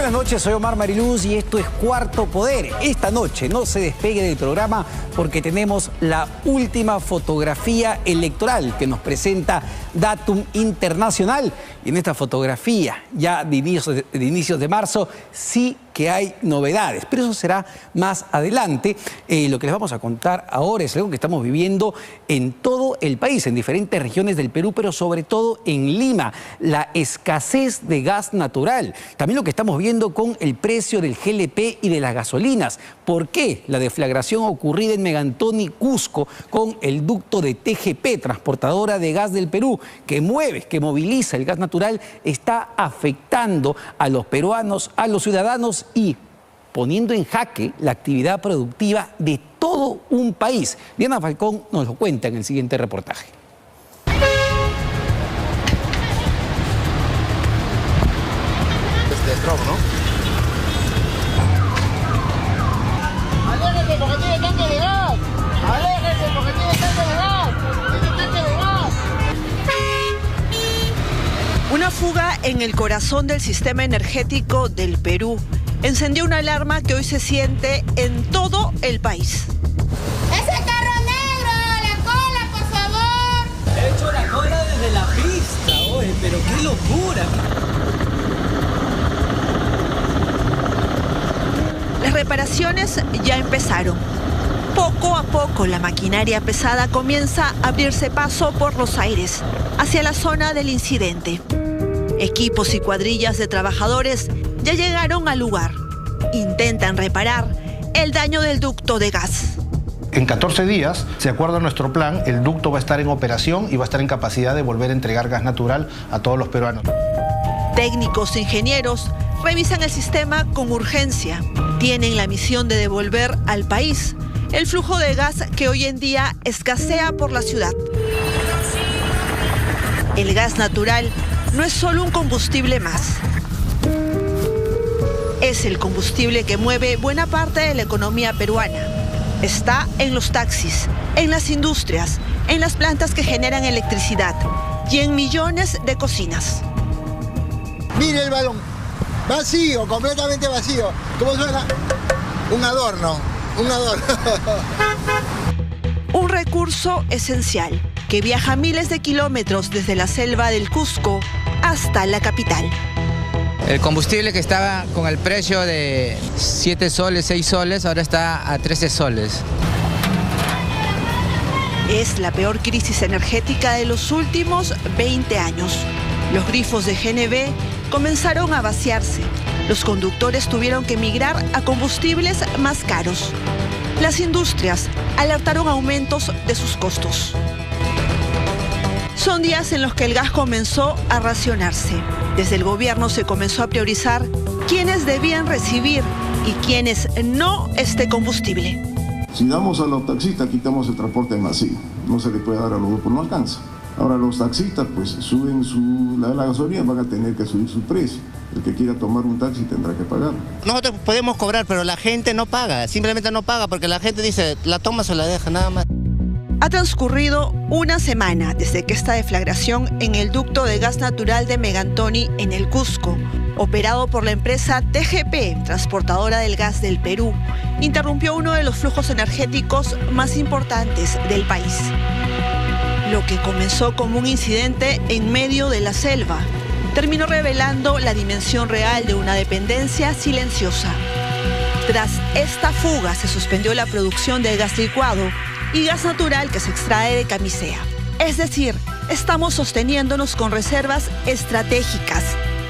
Buenas noches, soy Omar Mariluz y esto es Cuarto Poder. Esta noche no se despegue del programa porque tenemos la última fotografía electoral que nos presenta Datum Internacional. Y en esta fotografía, ya de inicios de marzo, sí que hay novedades, pero eso será más adelante. Lo que les vamos a contar ahora es algo que estamos viviendo en todo el país, en diferentes regiones del Perú, pero sobre todo en Lima, la escasez de gas natural. También lo que estamos viendo con el precio del GLP y de las gasolinas. ¿Por qué? La deflagración ocurrida en Megantoni, Cusco, con el ducto de TGP, transportadora de gas del Perú, que moviliza el gas natural, está afectando a los peruanos, a los ciudadanos y poniendo en jaque la actividad productiva de todo un país. Diana Falcón nos lo cuenta en el siguiente reportaje. Desde el drone, ¿no? ¡Aléjese porque tiene tanque de gas! ¡Aléjese porque tiene tanque de gas! ¡Tiene tanque de gas! Una fuga en el corazón del sistema energético del Perú encendió una alarma que hoy se siente en todo el país. ¡Ese carro negro! ¡La cola, por favor! He hecho la cola desde la pista, oye, pero qué locura. Las reparaciones ya empezaron. Poco a poco la maquinaria pesada comienza a abrirse paso por los aires, hacia la zona del incidente. Equipos y cuadrillas de trabajadores ya llegaron al lugar. Intentan reparar el daño del ducto de gas. En 14 días, de acuerdo a nuestro plan, el ducto va a estar en operación y va a estar en capacidad de volver a entregar gas natural a todos los peruanos. Técnicos e ingenieros revisan el sistema con urgencia. Tienen la misión de devolver al país el flujo de gas que hoy en día escasea por la ciudad. El gas natural no es solo un combustible más. Es el combustible que mueve buena parte de la economía peruana. Está en los taxis, en las industrias, en las plantas que generan electricidad y en millones de cocinas. Mire el balón, vacío, completamente vacío. ¿Cómo suena? Un adorno, un adorno. Un recurso esencial que viaja miles de kilómetros desde la selva del Cusco hasta la capital. El combustible que estaba con el precio de 7 soles, 6 soles, ahora está a 13 soles. Es la peor crisis energética de los últimos 20 años. Los grifos de GNB comenzaron a vaciarse. Los conductores tuvieron que migrar a combustibles más caros. Las industrias alertaron aumentos de sus costos. Son días en los que el gas comenzó a racionarse. Desde el gobierno se comenzó a priorizar quiénes debían recibir y quiénes no este combustible. Si damos a los taxistas, quitamos el transporte masivo. No se le puede dar a los grupos, no alcanza. Ahora los taxistas pues suben la gasolina, van a tener que subir su precio. El que quiera tomar un taxi tendrá que pagar. Nosotros podemos cobrar, pero la gente no paga. Simplemente no paga porque la gente dice, la toma se la deja, nada más. Ha transcurrido una semana desde que esta deflagración en el ducto de gas natural de Megantoni en el Cusco, operado por la empresa TGP, transportadora del gas del Perú, interrumpió uno de los flujos energéticos más importantes del país. Lo que comenzó como un incidente en medio de la selva, terminó revelando la dimensión real de una dependencia silenciosa. Tras esta fuga se suspendió la producción de gas licuado y gas natural que se extrae de camisea. Es decir, estamos sosteniéndonos con reservas estratégicas,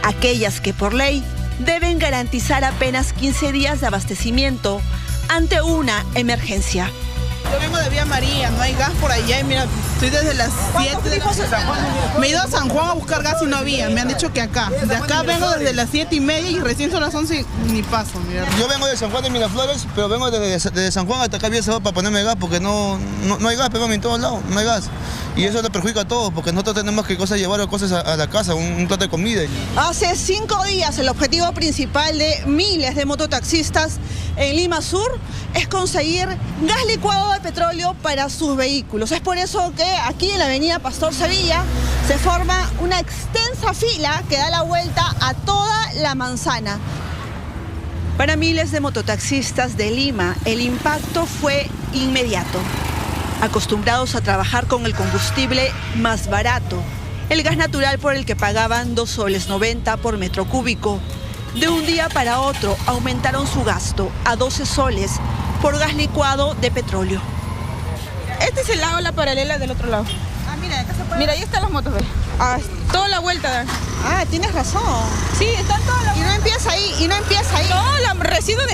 aquellas que por ley deben garantizar apenas 15 días de abastecimiento ante una emergencia. Yo vengo de Vía María, no hay gas por allá y mira, estoy desde las 7 de la mañana. Me he ido a San Juan a buscar gas y no había, me han dicho que acá. De acá vengo desde las 7:30 y recién son las 11 y ni paso, mira. Yo vengo de San Juan de Miraflores, pero vengo desde San Juan hasta acá Vía Salvador para ponerme gas porque no hay gas, pero en todos lados, no hay gas. Y eso le perjudica a todos porque nosotros tenemos que llevar cosas a la casa, un plato de comida. Hace 5 días el objetivo principal de miles de mototaxistas en Lima Sur es conseguir gas licuado de petróleo para sus vehículos. Es por eso que aquí en la avenida Pastor Sevilla se forma una extensa fila que da la vuelta a toda la manzana. Para miles de mototaxistas de Lima, el impacto fue inmediato. Acostumbrados a trabajar con el combustible más barato, el gas natural por el que pagaban 2,90 soles por metro cúbico, de un día para otro aumentaron su gasto a 12 soles por gas licuado de petróleo. Este es el lado, la paralela del otro lado. Ah, mira, acá se puede... Mira, ahí están las motos, ve. Ah, toda la vuelta dan. Ah, tienes razón. Sí, están todas las... Y no empieza ahí, No, recién donde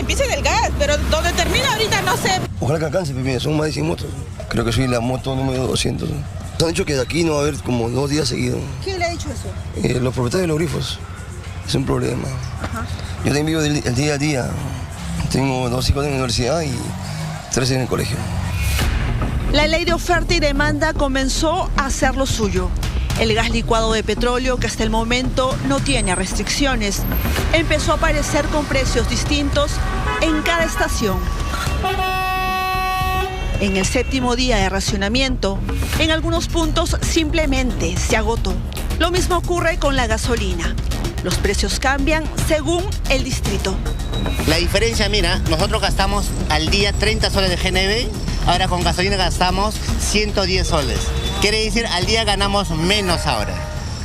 empiece el gas, pero donde termina ahorita no sé. Ojalá que alcance, Pepe, son más de 100 motos. Creo que soy la moto número 200. Nos han dicho que de aquí no va a haber como 2 días seguidos. ¿Quién le ha dicho eso? Los propietarios de los grifos. Es un problema. Ajá. Yo también vivo el día a día. Tengo 2 hijos en la universidad y 3 en el colegio. La ley de oferta y demanda comenzó a hacer lo suyo. El gas licuado de petróleo, que hasta el momento no tiene restricciones, empezó a aparecer con precios distintos en cada estación. En el 7º día de racionamiento, en algunos puntos simplemente se agotó. Lo mismo ocurre con la gasolina. Los precios cambian según el distrito. La diferencia, mira, nosotros gastamos al día 30 soles de GNV, ahora con gasolina gastamos 110 soles. Quiere decir, al día ganamos menos ahora.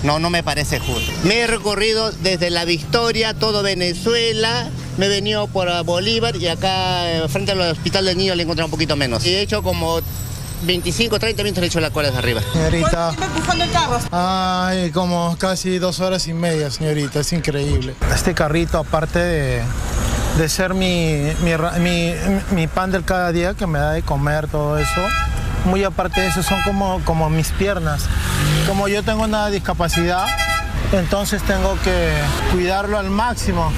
No me parece justo. Me he recorrido desde La Victoria, todo Venezuela, me he venido por Bolívar y acá frente al Hospital del Niño le he encontrado un poquito menos. Y he hecho como 25, 30 minutos le he hecho la cola de arriba. Señorita. ¿Cuánto tiempo empujando el carro? Ay, como casi 2 horas y media, señorita, es increíble. Este carrito, aparte de ser mi pan del cada día, que me da de comer todo eso, muy aparte de eso son como mis piernas. Como yo tengo una discapacidad, entonces tengo que cuidarlo al máximo.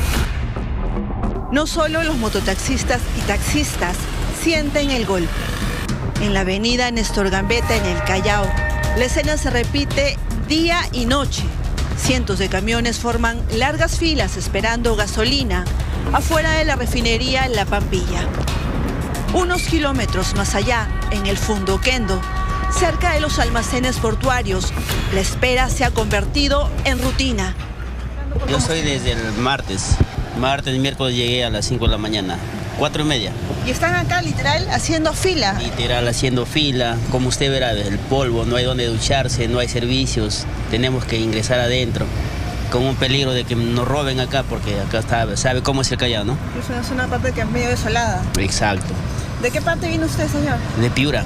No solo los mototaxistas y taxistas sienten el golpe. En la avenida Néstor Gambetta, en el Callao, la escena se repite día y noche. Cientos de camiones forman largas filas esperando gasolina afuera de la refinería La Pampilla. Unos kilómetros más allá, en el Fundoquendo, cerca de los almacenes portuarios, la espera se ha convertido en rutina. Yo soy desde el martes, miércoles llegué a las 5 de la mañana, 4:30. Y están acá literal haciendo fila. Literal haciendo fila, como usted verá, el polvo, no hay donde ducharse, no hay servicios, tenemos que ingresar adentro, con un peligro de que nos roben acá, porque acá sabe cómo es el Callao, ¿no? Es una parte que es medio desolada. Exacto. ¿De qué parte viene usted, señor? De Piura.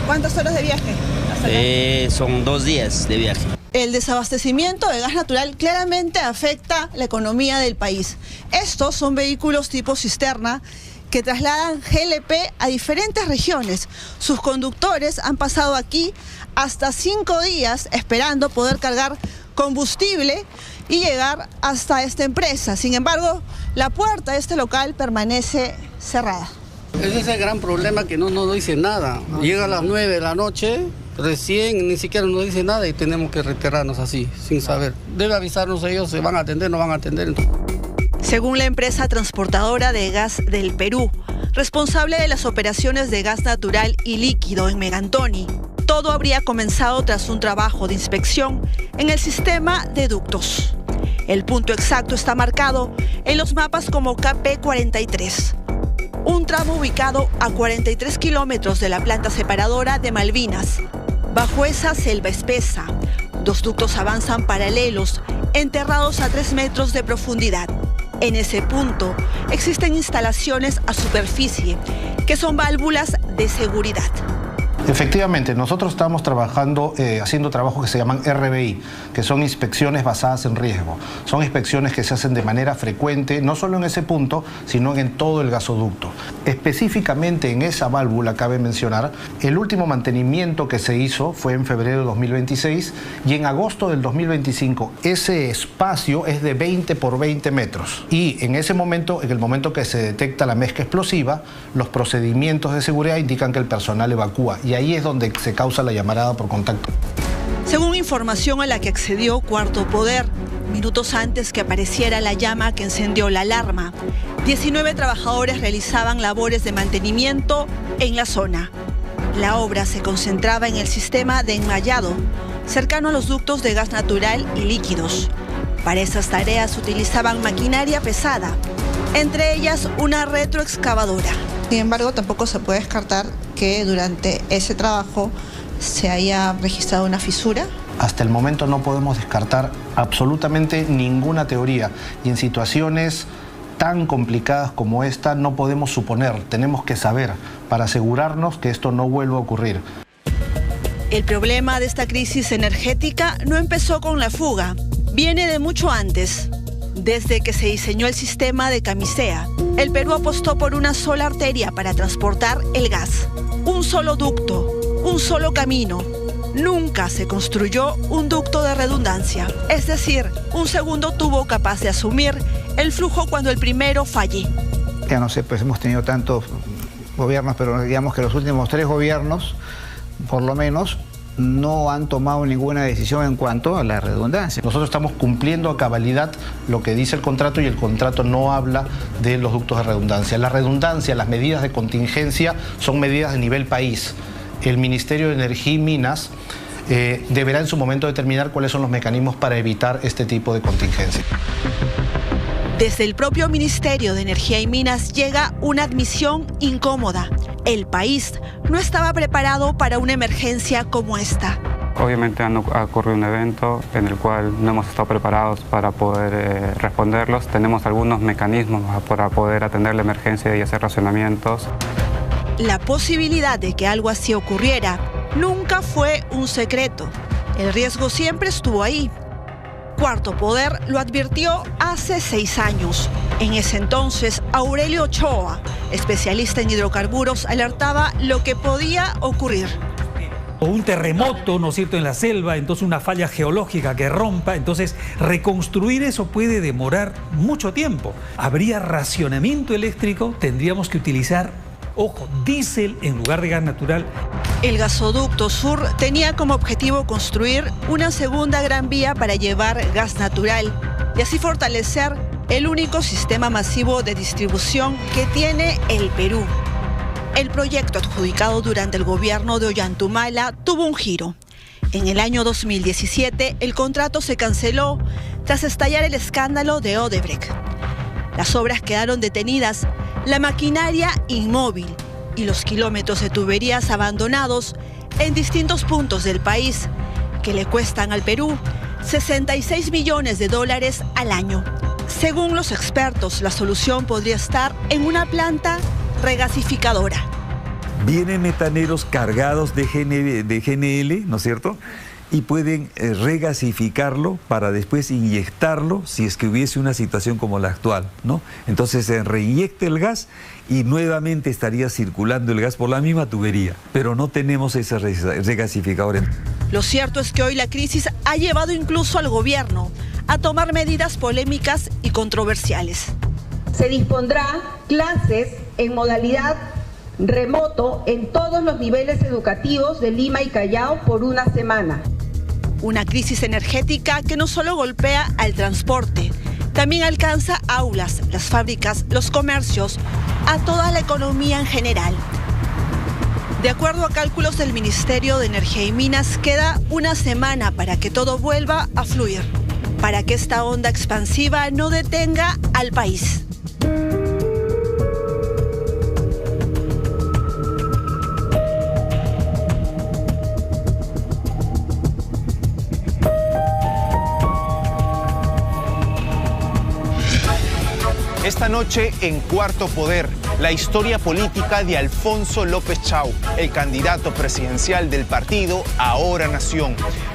¿Cuántas horas de viaje hasta acá? Son 2 días de viaje. El desabastecimiento de gas natural claramente afecta la economía del país. Estos son vehículos tipo cisterna que trasladan GLP a diferentes regiones. Sus conductores han pasado aquí hasta 5 días esperando poder cargar combustible y llegar hasta esta empresa. Sin embargo, la puerta de este local permanece cerrada. Ese es el gran problema, que no dice nada. Llega a las 9 de la noche, recién ni siquiera nos dice nada y tenemos que retirarnos así, sin saber. Debe avisarnos ellos, se van a atender, no van a atender. Según la empresa transportadora de gas del Perú, responsable de las operaciones de gas natural y líquido en Megantoni, todo habría comenzado tras un trabajo de inspección en el sistema de ductos. El punto exacto está marcado en los mapas como KP43. Un tramo ubicado a 43 kilómetros de la planta separadora de Malvinas. Bajo esa selva espesa, 2 ductos avanzan paralelos, enterrados a 3 metros de profundidad. En ese punto existen instalaciones a superficie, que son válvulas de seguridad. Efectivamente, nosotros estamos trabajando, haciendo trabajos que se llaman RBI, que son inspecciones basadas en riesgo. Son inspecciones que se hacen de manera frecuente, no solo en ese punto, sino en todo el gasoducto. Específicamente en esa válvula, cabe mencionar, el último mantenimiento que se hizo fue en febrero de 2026 y en agosto del 2025 ese espacio es de 20 por 20 metros. Y en ese momento, en el momento que se detecta la mezcla explosiva, los procedimientos de seguridad indican que el personal evacúa. Y ahí es donde se causa la llamarada por contacto. Según información a la que accedió Cuarto Poder, minutos antes que apareciera la llama que encendió la alarma, 19 trabajadores realizaban labores de mantenimiento en la zona. La obra se concentraba en el sistema de enmayado, cercano a los ductos de gas natural y líquidos. Para esas tareas utilizaban maquinaria pesada, entre ellas una retroexcavadora. Sin embargo, tampoco se puede descartar que durante ese trabajo se haya registrado una fisura. Hasta el momento no podemos descartar absolutamente ninguna teoría, y en situaciones tan complicadas como esta no podemos suponer, tenemos que saber para asegurarnos que esto no vuelva a ocurrir. El problema de esta crisis energética no empezó con la fuga, viene de mucho antes. Desde que se diseñó el sistema de camisea, el Perú apostó por una sola arteria para transportar el gas. Un solo ducto, un solo camino. Nunca se construyó un ducto de redundancia, es decir, un segundo tubo capaz de asumir el flujo cuando el primero falle. Ya no sé, pues hemos tenido tantos gobiernos, pero digamos que los últimos 3 gobiernos, por lo menos, no han tomado ninguna decisión en cuanto a la redundancia. Nosotros estamos cumpliendo a cabalidad lo que dice el contrato, y el contrato no habla de los ductos de redundancia. La redundancia, las medidas de contingencia son medidas de nivel país. El Ministerio de Energía y Minas deberá en su momento determinar cuáles son los mecanismos para evitar este tipo de contingencia. Desde el propio Ministerio de Energía y Minas llega una admisión incómoda. El país no estaba preparado para una emergencia como esta. Obviamente ha ocurrido un evento en el cual no hemos estado preparados para poder responderlos. Tenemos algunos mecanismos para poder atender la emergencia y hacer racionamientos. La posibilidad de que algo así ocurriera nunca fue un secreto. El riesgo siempre estuvo ahí. Cuarto Poder lo advirtió hace 6 años. En ese entonces, Aurelio Ochoa, especialista en hidrocarburos, alertaba lo que podía ocurrir. O un terremoto, ¿no es cierto?, en la selva, entonces una falla geológica que rompa, entonces reconstruir eso puede demorar mucho tiempo. Habría racionamiento eléctrico, tendríamos que utilizar, ojo, diésel en lugar de gas natural. El gasoducto sur tenía como objetivo construir una segunda gran vía para llevar gas natural y así fortalecer el único sistema masivo de distribución que tiene el Perú. El proyecto, adjudicado durante el gobierno de Ollantumala, tuvo un giro. En el año 2017, el contrato se canceló tras estallar el escándalo de Odebrecht. Las obras quedaron detenidas, la maquinaria inmóvil y los kilómetros de tuberías abandonados en distintos puntos del país, que le cuestan al Perú $66 millones al año. Según los expertos, la solución podría estar en una planta regasificadora. Vienen metaneros cargados de GNL, ¿no es cierto?, y pueden regasificarlo para después inyectarlo si es que hubiese una situación como la actual, ¿no? Entonces se reinyecta el gas y nuevamente estaría circulando el gas por la misma tubería, pero no tenemos ese regasificador. Lo cierto es que hoy la crisis ha llevado incluso al gobierno a tomar medidas polémicas y controversiales. Se dispondrá clases en modalidad remoto en todos los niveles educativos de Lima y Callao por 1 semana. Una crisis energética que no solo golpea al transporte, también alcanza aulas, las fábricas, los comercios, a toda la economía en general. De acuerdo a cálculos del Ministerio de Energía y Minas, queda 1 semana para que todo vuelva a fluir, para que esta onda expansiva no detenga al país. Esta noche en Cuarto Poder, la historia política de Alfonso López Chau, el candidato presidencial del partido Ahora Nación.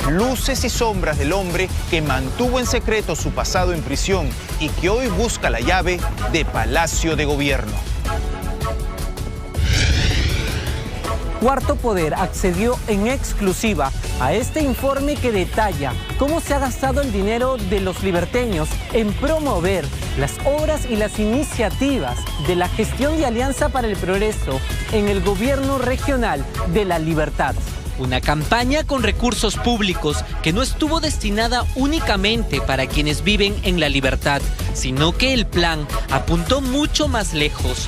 Luces y sombras del hombre que mantuvo en secreto su pasado en prisión y que hoy busca la llave de Palacio de Gobierno. Cuarto Poder accedió en exclusiva a este informe que detalla cómo se ha gastado el dinero de los liberteños en promover las obras y las iniciativas de la gestión de Alianza para el Progreso en el gobierno regional de La Libertad. Una campaña con recursos públicos que no estuvo destinada únicamente para quienes viven en La Libertad, sino que el plan apuntó mucho más lejos.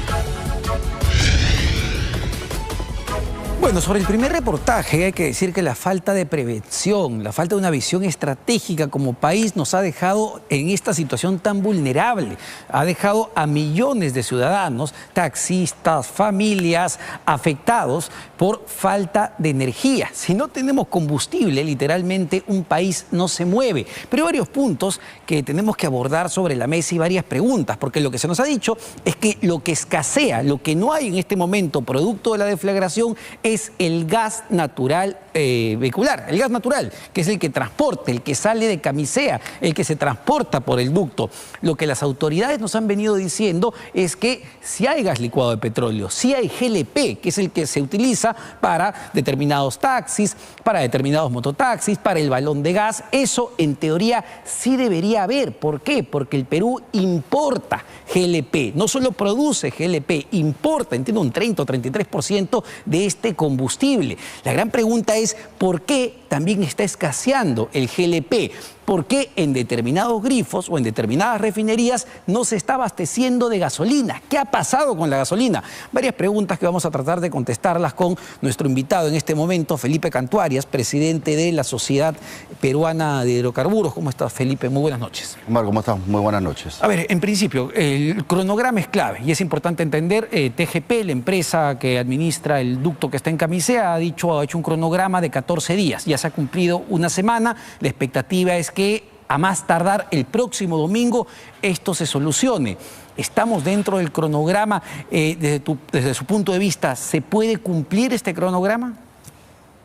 Bueno, sobre el primer reportaje hay que decir que la falta de prevención, la falta de una visión estratégica como país nos ha dejado en esta situación tan vulnerable. Ha dejado a millones de ciudadanos, taxistas, familias afectados por falta de energía. Si no tenemos combustible, literalmente un país no se mueve. Pero hay varios puntos que tenemos que abordar sobre la mesa y varias preguntas, porque lo que se nos ha dicho es que lo que escasea, lo que no hay en este momento producto de la deflagración es el gas natural vehicular, el gas natural, que es el que transporta, el que sale de Camisea, el que se transporta por el ducto. Lo que las autoridades nos han venido diciendo es que si hay gas licuado de petróleo, si hay GLP, que es el que se utiliza para determinados taxis, para determinados mototaxis, para el balón de gas, eso en teoría sí debería haber. ¿Por qué? Porque el Perú importa GLP, no solo produce GLP, importa, entiendo, un 30 o 33% de este combustible. La gran pregunta es, ¿por qué también está escaseando el GLP? ¿Por qué en determinados grifos o en determinadas refinerías no se está abasteciendo de gasolina? ¿Qué ha pasado con la gasolina? Varias preguntas que vamos a tratar de contestarlas con nuestro invitado en este momento, Felipe Cantuarias, presidente de la Sociedad Peruana de Hidrocarburos. ¿Cómo estás, Felipe? Muy buenas noches. Omar, ¿cómo estás? Muy buenas noches. A ver, en principio, el cronograma es clave y es importante entender, TGP, la empresa que administra el ducto que está en Camisea, ha hecho un cronograma de 14 días. Ya se ha cumplido una semana. La expectativa es que a más tardar el próximo domingo esto se solucione. ¿Estamos dentro del cronograma? Desde su punto de vista, ¿se puede cumplir este cronograma?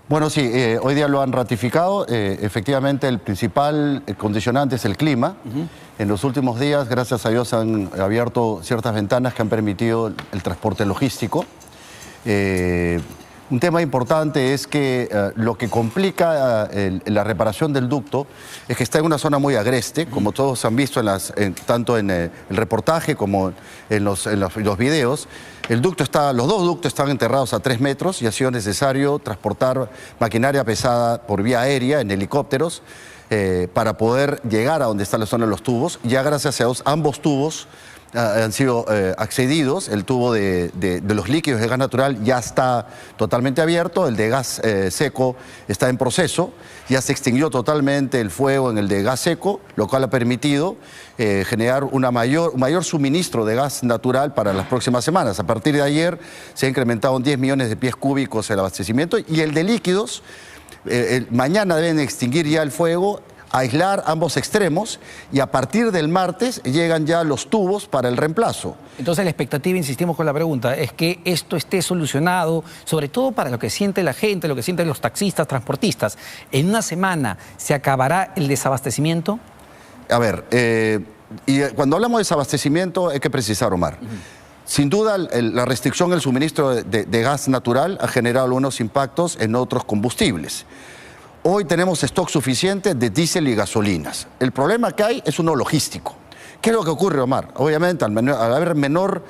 Bueno, sí, hoy día lo han ratificado. Efectivamente, el principal condicionante es el clima. En los últimos días, gracias a Dios, han abierto ciertas ventanas que han permitido el transporte logístico. Un tema importante es que lo que complica la reparación del ducto es que está en una zona muy agreste, como todos han visto tanto en el reportaje como en los videos. Los dos ductos están enterrados a 3 metros y ha sido necesario transportar maquinaria pesada por vía aérea en helicópteros para poder llegar a donde está la zona de los tubos. Ya gracias a Dios, ambos tubos han sido accedidos. El tubo de los líquidos de gas natural ya está totalmente abierto, el de gas seco está en proceso, ya se extinguió totalmente el fuego en el de gas seco, lo cual ha permitido generar un mayor suministro de gas natural para las próximas semanas. A partir de ayer se ha incrementado en 10 millones de pies cúbicos el abastecimiento, y el de líquidos, mañana deben extinguir ya el fuego, aislar ambos extremos, y a partir del martes llegan ya los tubos para el reemplazo. Entonces la expectativa, insistimos con la pregunta, es que esto esté solucionado, sobre todo para lo que siente la gente, lo que sienten los taxistas, transportistas. ¿En una semana se acabará el desabastecimiento? A ver, y cuando hablamos de desabastecimiento hay que precisar, Omar. Sin duda, la restricción del suministro de gas natural ha generado algunos impactos en otros combustibles. Hoy tenemos stock suficiente de diésel y gasolinas. El problema que hay es uno logístico. ¿Qué es lo que ocurre, Omar? Obviamente, al haber menor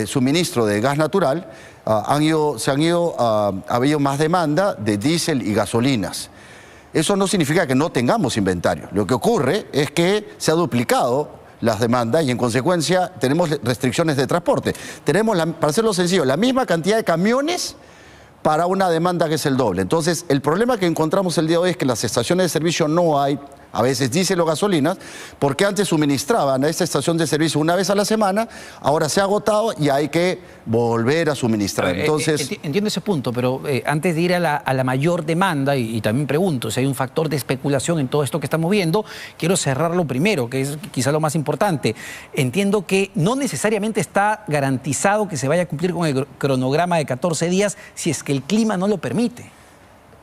suministro de gas natural, ha habido más demanda de diésel y gasolinas. Eso no significa que no tengamos inventario. Lo que ocurre es que se ha duplicado las demandas y en consecuencia tenemos restricciones de transporte. Tenemos, para hacerlo sencillo, la misma cantidad de camiones para una demanda que es el doble. Entonces, el problema que encontramos el día de hoy es que en las estaciones de servicio no hay, a veces diésel o gasolinas, porque antes suministraban a esta estación de servicio una vez a la semana, ahora se ha agotado y hay que volver a suministrar. Entonces, entiendo ese punto, pero antes de ir a la mayor demanda, y también pregunto si hay un factor de especulación en todo esto que estamos viendo, quiero cerrarlo primero, que es quizá lo más importante. Entiendo que no necesariamente está garantizado que se vaya a cumplir con el cronograma de 14 días si es que el clima no lo permite.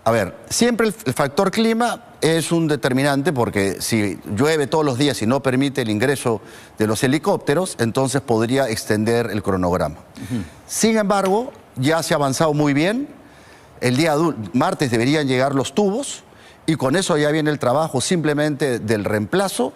A ver, siempre el factor clima es un determinante, porque si llueve todos los días y no permite el ingreso de los helicópteros, entonces podría extender el cronograma. Sin embargo, ya se ha avanzado muy bien. El día martes deberían llegar los tubos y con eso ya viene el trabajo simplemente del reemplazo,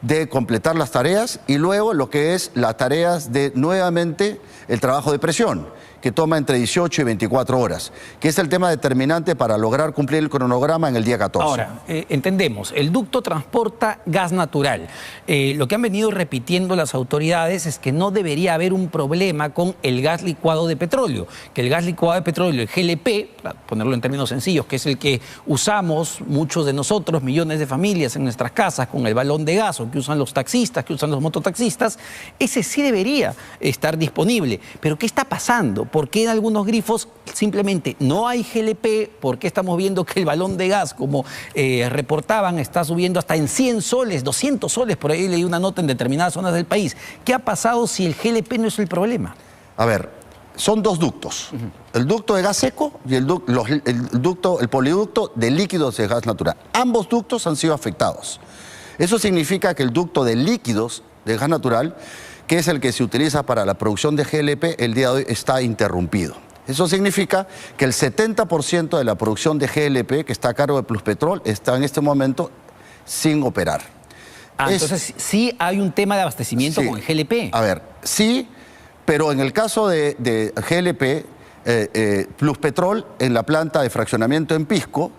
de completar las tareas y luego lo que es las tareas de nuevamente el trabajo de presión, que toma entre 18 y 24 horas, que es el tema determinante para lograr cumplir el cronograma en el día 14. Ahora, entendemos, el ducto transporta gas natural. Lo que han venido repitiendo las autoridades es que no debería haber un problema con el gas licuado de petróleo, que el gas licuado de petróleo, el GLP, para ponerlo en términos sencillos, que es el que usamos muchos de nosotros, millones de familias en nuestras casas con el balón de gas, o que usan los taxistas, que usan los mototaxistas, ese sí debería estar disponible. Pero ¿qué está pasando? ¿Por qué en algunos grifos simplemente no hay GLP? ¿Por qué estamos viendo que el balón de gas, como reportaban, está subiendo hasta en 100 soles, 200 soles? Por ahí leí una nota en determinadas zonas del país. ¿Qué ha pasado si el GLP no es el problema? A ver, son dos ductos. El ducto de gas seco y el poliducto de líquidos de gas natural. Ambos ductos han sido afectados. Eso significa que el ducto de líquidos de gas natural, que es el que se utiliza para la producción de GLP, el día de hoy está interrumpido. Eso significa que el 70% de la producción de GLP, que está a cargo de Pluspetrol, está en este momento sin operar. Entonces sí hay un tema de abastecimiento con el GLP. A ver, sí, pero en el caso de GLP, Pluspetrol, en la planta de fraccionamiento en Pisco,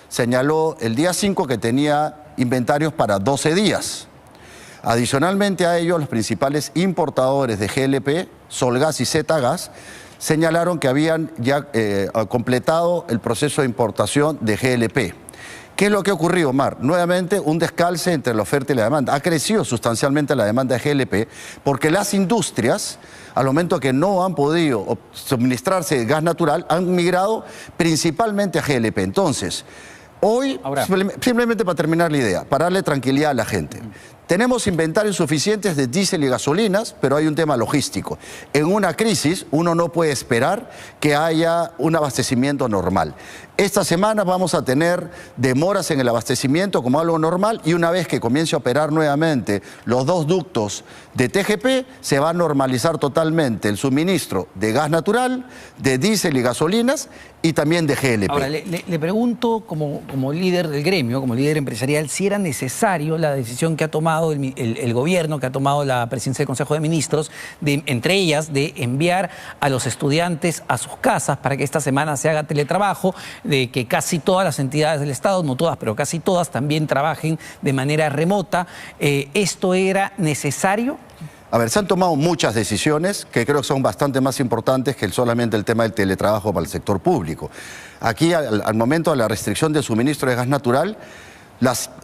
señaló el día 5 que tenía inventarios para 12 días. Adicionalmente a ello, los principales importadores de GLP, Solgas y Zgas, señalaron que habían ya completado el proceso de importación de GLP. ¿Qué es lo que ha ocurrido, Omar? Nuevamente un descalce entre la oferta y la demanda. Ha crecido sustancialmente la demanda de GLP porque las industrias, al momento que no han podido suministrarse gas natural, han migrado principalmente a GLP. Entonces, hoy, simplemente para terminar la idea, para darle tranquilidad a la gente, tenemos inventarios suficientes de diésel y gasolinas, pero hay un tema logístico. En una crisis uno no puede esperar que haya un abastecimiento normal. Esta semana vamos a tener demoras en el abastecimiento como algo normal, y una vez que comience a operar nuevamente los dos ductos de TGP, se va a normalizar totalmente el suministro de gas natural, de diésel y gasolinas, y también de GLP. Ahora, le pregunto como líder del gremio, como líder empresarial, si era necesario la decisión que ha tomado el gobierno, que ha tomado la presidencia del Consejo de Ministros, entre ellas de enviar a los estudiantes a sus casas para que esta semana se haga teletrabajo, de que casi todas las entidades del Estado, no todas, pero casi todas, también trabajen de manera remota. ¿Esto era necesario? A ver, se han tomado muchas decisiones que creo que son bastante más importantes que solamente el tema del teletrabajo para el sector público. Aquí, al momento de la restricción del suministro de gas natural,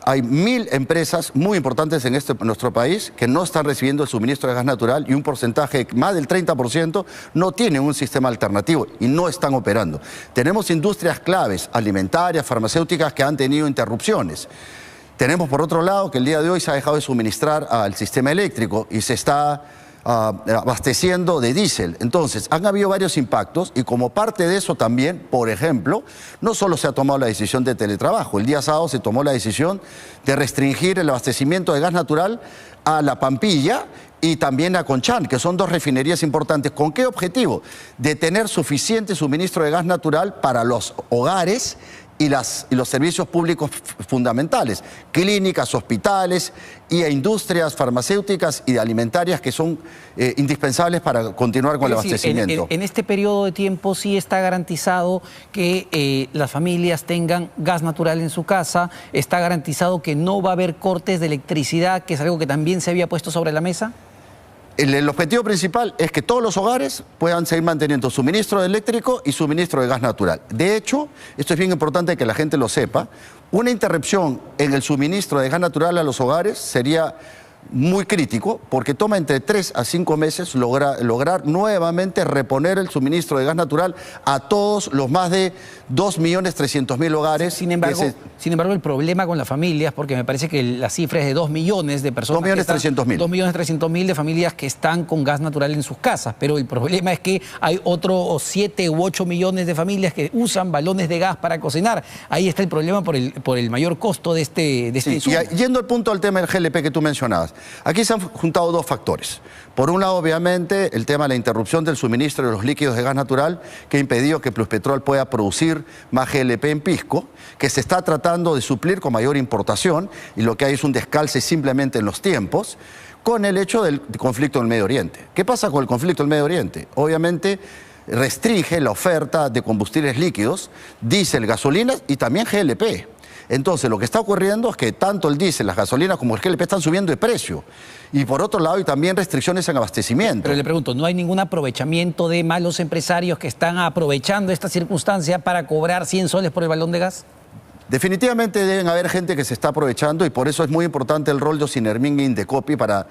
hay 1000 empresas muy importantes en nuestro país que no están recibiendo el suministro de gas natural, y un porcentaje, más del 30%, no tienen un sistema alternativo y no están operando. Tenemos industrias claves, alimentarias, farmacéuticas, que han tenido interrupciones. Tenemos, por otro lado, que el día de hoy se ha dejado de suministrar al sistema eléctrico y se está abasteciendo de diésel. Entonces, han habido varios impactos, y como parte de eso también, por ejemplo, no solo se ha tomado la decisión de teletrabajo. El día sábado se tomó la decisión de restringir el abastecimiento de gas natural a La Pampilla y también a Conchán, que son dos refinerías importantes. ¿Con qué objetivo? De tener suficiente suministro de gas natural para los hogares y los servicios públicos fundamentales, clínicas, hospitales y a industrias farmacéuticas y alimentarias que son indispensables para continuar con el abastecimiento. En este periodo de tiempo sí está garantizado que las familias tengan gas natural en su casa, está garantizado que no va a haber cortes de electricidad, que es algo que también se había puesto sobre la mesa. El objetivo principal es que todos los hogares puedan seguir manteniendo suministro eléctrico y suministro de gas natural. De hecho, esto es bien importante que la gente lo sepa, una interrupción en el suministro de gas natural a los hogares sería muy crítico, porque toma entre 3 a 5 meses lograr nuevamente reponer el suministro de gas natural a todos los más de 2.300.000 hogares. Sin embargo, el problema con las familias, porque me parece que la cifra es de 2 millones de personas. 2.300.000. 2.300.000 de familias que están con gas natural en sus casas, pero el problema es que hay otros 7 u 8 millones de familias que usan balones de gas para cocinar. Ahí está el problema por el mayor costo de este insumo. Y yendo al punto del tema del GLP que tú mencionabas, aquí se han juntado dos factores. Por un lado, obviamente, el tema de la interrupción del suministro de los líquidos de gas natural, que ha impedido que Pluspetrol pueda producir más GLP en Pisco, que se está tratando de suplir con mayor importación, y lo que hay es un descalce simplemente en los tiempos, con el hecho del conflicto en el Medio Oriente. ¿Qué pasa con el conflicto en el Medio Oriente? Obviamente, restringe la oferta de combustibles líquidos, diésel, gasolinas y también GLP. Entonces, lo que está ocurriendo es que tanto el diésel, las gasolinas como el GLP están subiendo de precio. Y por otro lado, hay también restricciones en abastecimiento. Pero le pregunto, ¿no hay ningún aprovechamiento de malos empresarios que están aprovechando esta circunstancia para cobrar 100 soles por el balón de gas? Definitivamente deben haber gente que se está aprovechando y por eso es muy importante el rol de Ocinermin y Indecopi para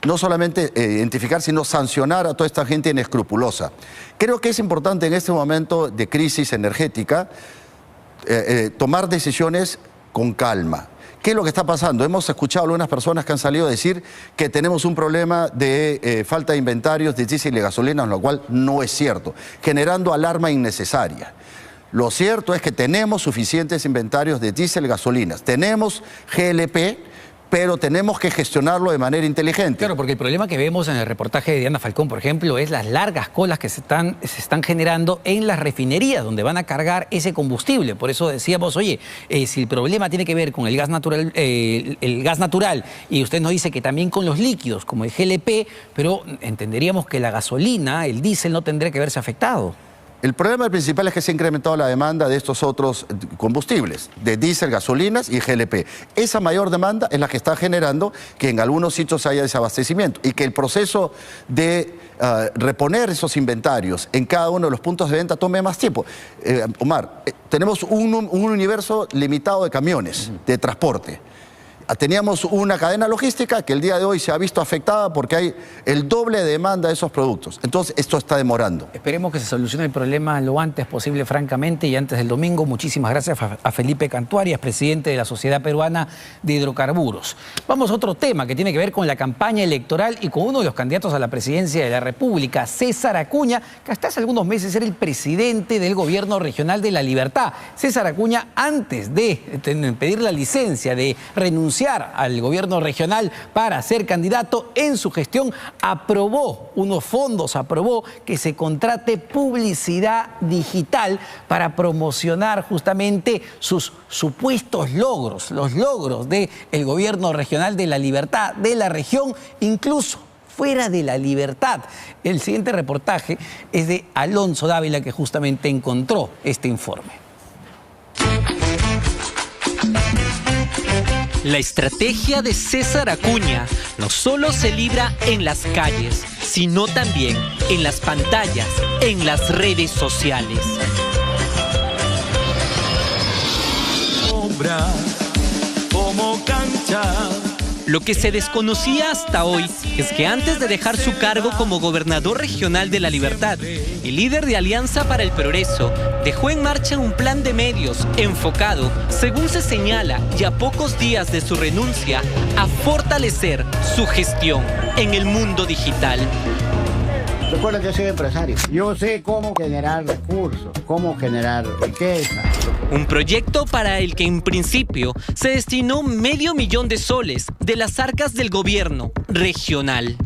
no solamente identificar, sino sancionar a toda esta gente inescrupulosa. Creo que es importante en este momento de crisis energética tomar decisiones con calma. ¿Qué es lo que está pasando? Hemos escuchado a algunas personas que han salido a decir que tenemos un problema de falta de inventarios de diésel y gasolina, lo cual no es cierto, generando alarma innecesaria. Lo cierto es que tenemos suficientes inventarios de diésel y gasolinas, tenemos GLP, pero tenemos que gestionarlo de manera inteligente. Claro, porque el problema que vemos en el reportaje de Diana Falcón, por ejemplo, es las largas colas que se están generando en las refinerías donde van a cargar ese combustible. Por eso decíamos, oye, si el problema tiene que ver con el gas natural, y usted nos dice que también con los líquidos, como el GLP, pero entenderíamos que la gasolina, el diésel, no tendría que verse afectado. El problema principal es que se ha incrementado la demanda de estos otros combustibles, de diésel, gasolinas y GLP. Esa mayor demanda es la que está generando que en algunos sitios haya desabastecimiento y que el proceso de reponer esos inventarios en cada uno de los puntos de venta tome más tiempo. Omar, tenemos un universo limitado de camiones de transporte. Teníamos una cadena logística que el día de hoy se ha visto afectada porque hay el doble de demanda de esos productos. Entonces, esto está demorando. Esperemos que se solucione el problema lo antes posible, francamente, y antes del domingo. Muchísimas gracias a Felipe Cantuarias, presidente de la Sociedad Peruana de Hidrocarburos. Vamos a otro tema que tiene que ver con la campaña electoral y con uno de los candidatos a la presidencia de la República, César Acuña, que hasta hace algunos meses era el presidente del Gobierno Regional de La Libertad. César Acuña, antes de pedir la licencia de renunciar al gobierno regional para ser candidato, en su gestión aprobó unos fondos, aprobó que se contrate publicidad digital para promocionar justamente sus supuestos logros, los logros del gobierno regional de La Libertad, de la región, incluso fuera de La Libertad. El siguiente reportaje es de Alonso Dávila, que justamente encontró este informe. La estrategia de César Acuña no solo se libra en las calles, sino también en las pantallas, en las redes sociales. Obra como cancha. Lo que se desconocía hasta hoy es que antes de dejar su cargo como gobernador regional de La Libertad, el líder de Alianza para el Progreso dejó en marcha un plan de medios enfocado, según se señala, y a pocos días de su renuncia, a fortalecer su gestión en el mundo digital. Recuerda que yo soy empresario. Yo sé cómo generar recursos, cómo generar riqueza. Un proyecto para el que en principio se destinó $500,000 de soles de las arcas del gobierno regional.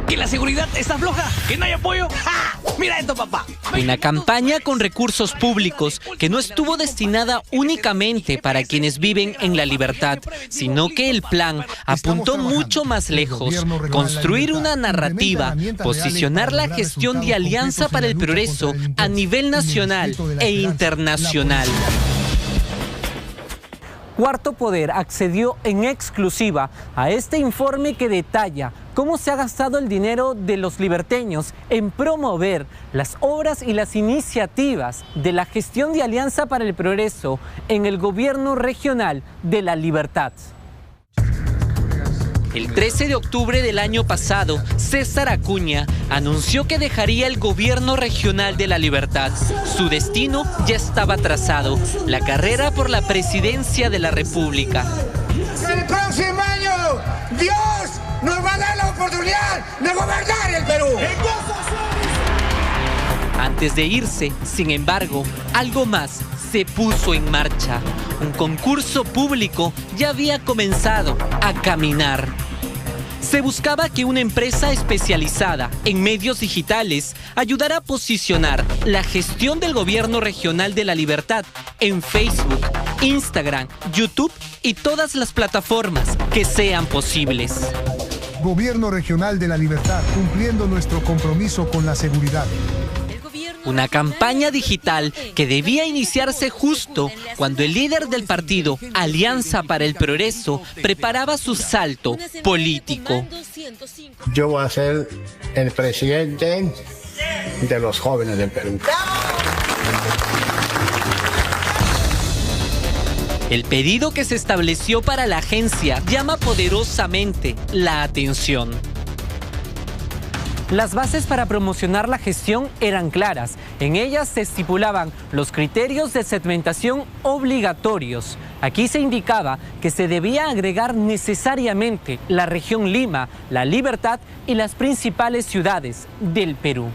¿Que la seguridad está floja? ¿Que no hay apoyo? ¡Ja! ¡Mira esto, papá! Una campaña con recursos públicos que no estuvo destinada únicamente para quienes viven en La Libertad, sino que el plan apuntó mucho más lejos, construir una narrativa, posicionar la gestión de Alianza para el Progreso a nivel nacional e internacional. Cuarto Poder accedió en exclusiva a este informe que detalla cómo se ha gastado el dinero de los liberteños en promover las obras y las iniciativas de la gestión de Alianza para el Progreso en el gobierno regional de La Libertad. El 13 de octubre del año pasado, César Acuña anunció que dejaría el gobierno regional de La Libertad. Su destino ya estaba trazado, la carrera por la presidencia de la República. El próximo año, Dios nos va a dar la oportunidad de gobernar el Perú. Antes de irse, sin embargo, algo más se puso en marcha. Un concurso público ya había comenzado a caminar. Se buscaba que una empresa especializada en medios digitales ayudara a posicionar la gestión del gobierno regional de La Libertad en Facebook, Instagram, YouTube y todas las plataformas que sean posibles. Gobierno regional de La Libertad, cumpliendo nuestro compromiso con la seguridad. Una campaña digital que debía iniciarse justo cuando el líder del partido, Alianza para el Progreso, preparaba su salto político. Yo voy a ser el presidente de los jóvenes del Perú. El pedido que se estableció para la agencia llama poderosamente la atención. Las bases para promocionar la gestión eran claras. En ellas se estipulaban los criterios de segmentación obligatorios. Aquí se indicaba que se debía agregar necesariamente la región Lima, La Libertad y las principales ciudades del Perú.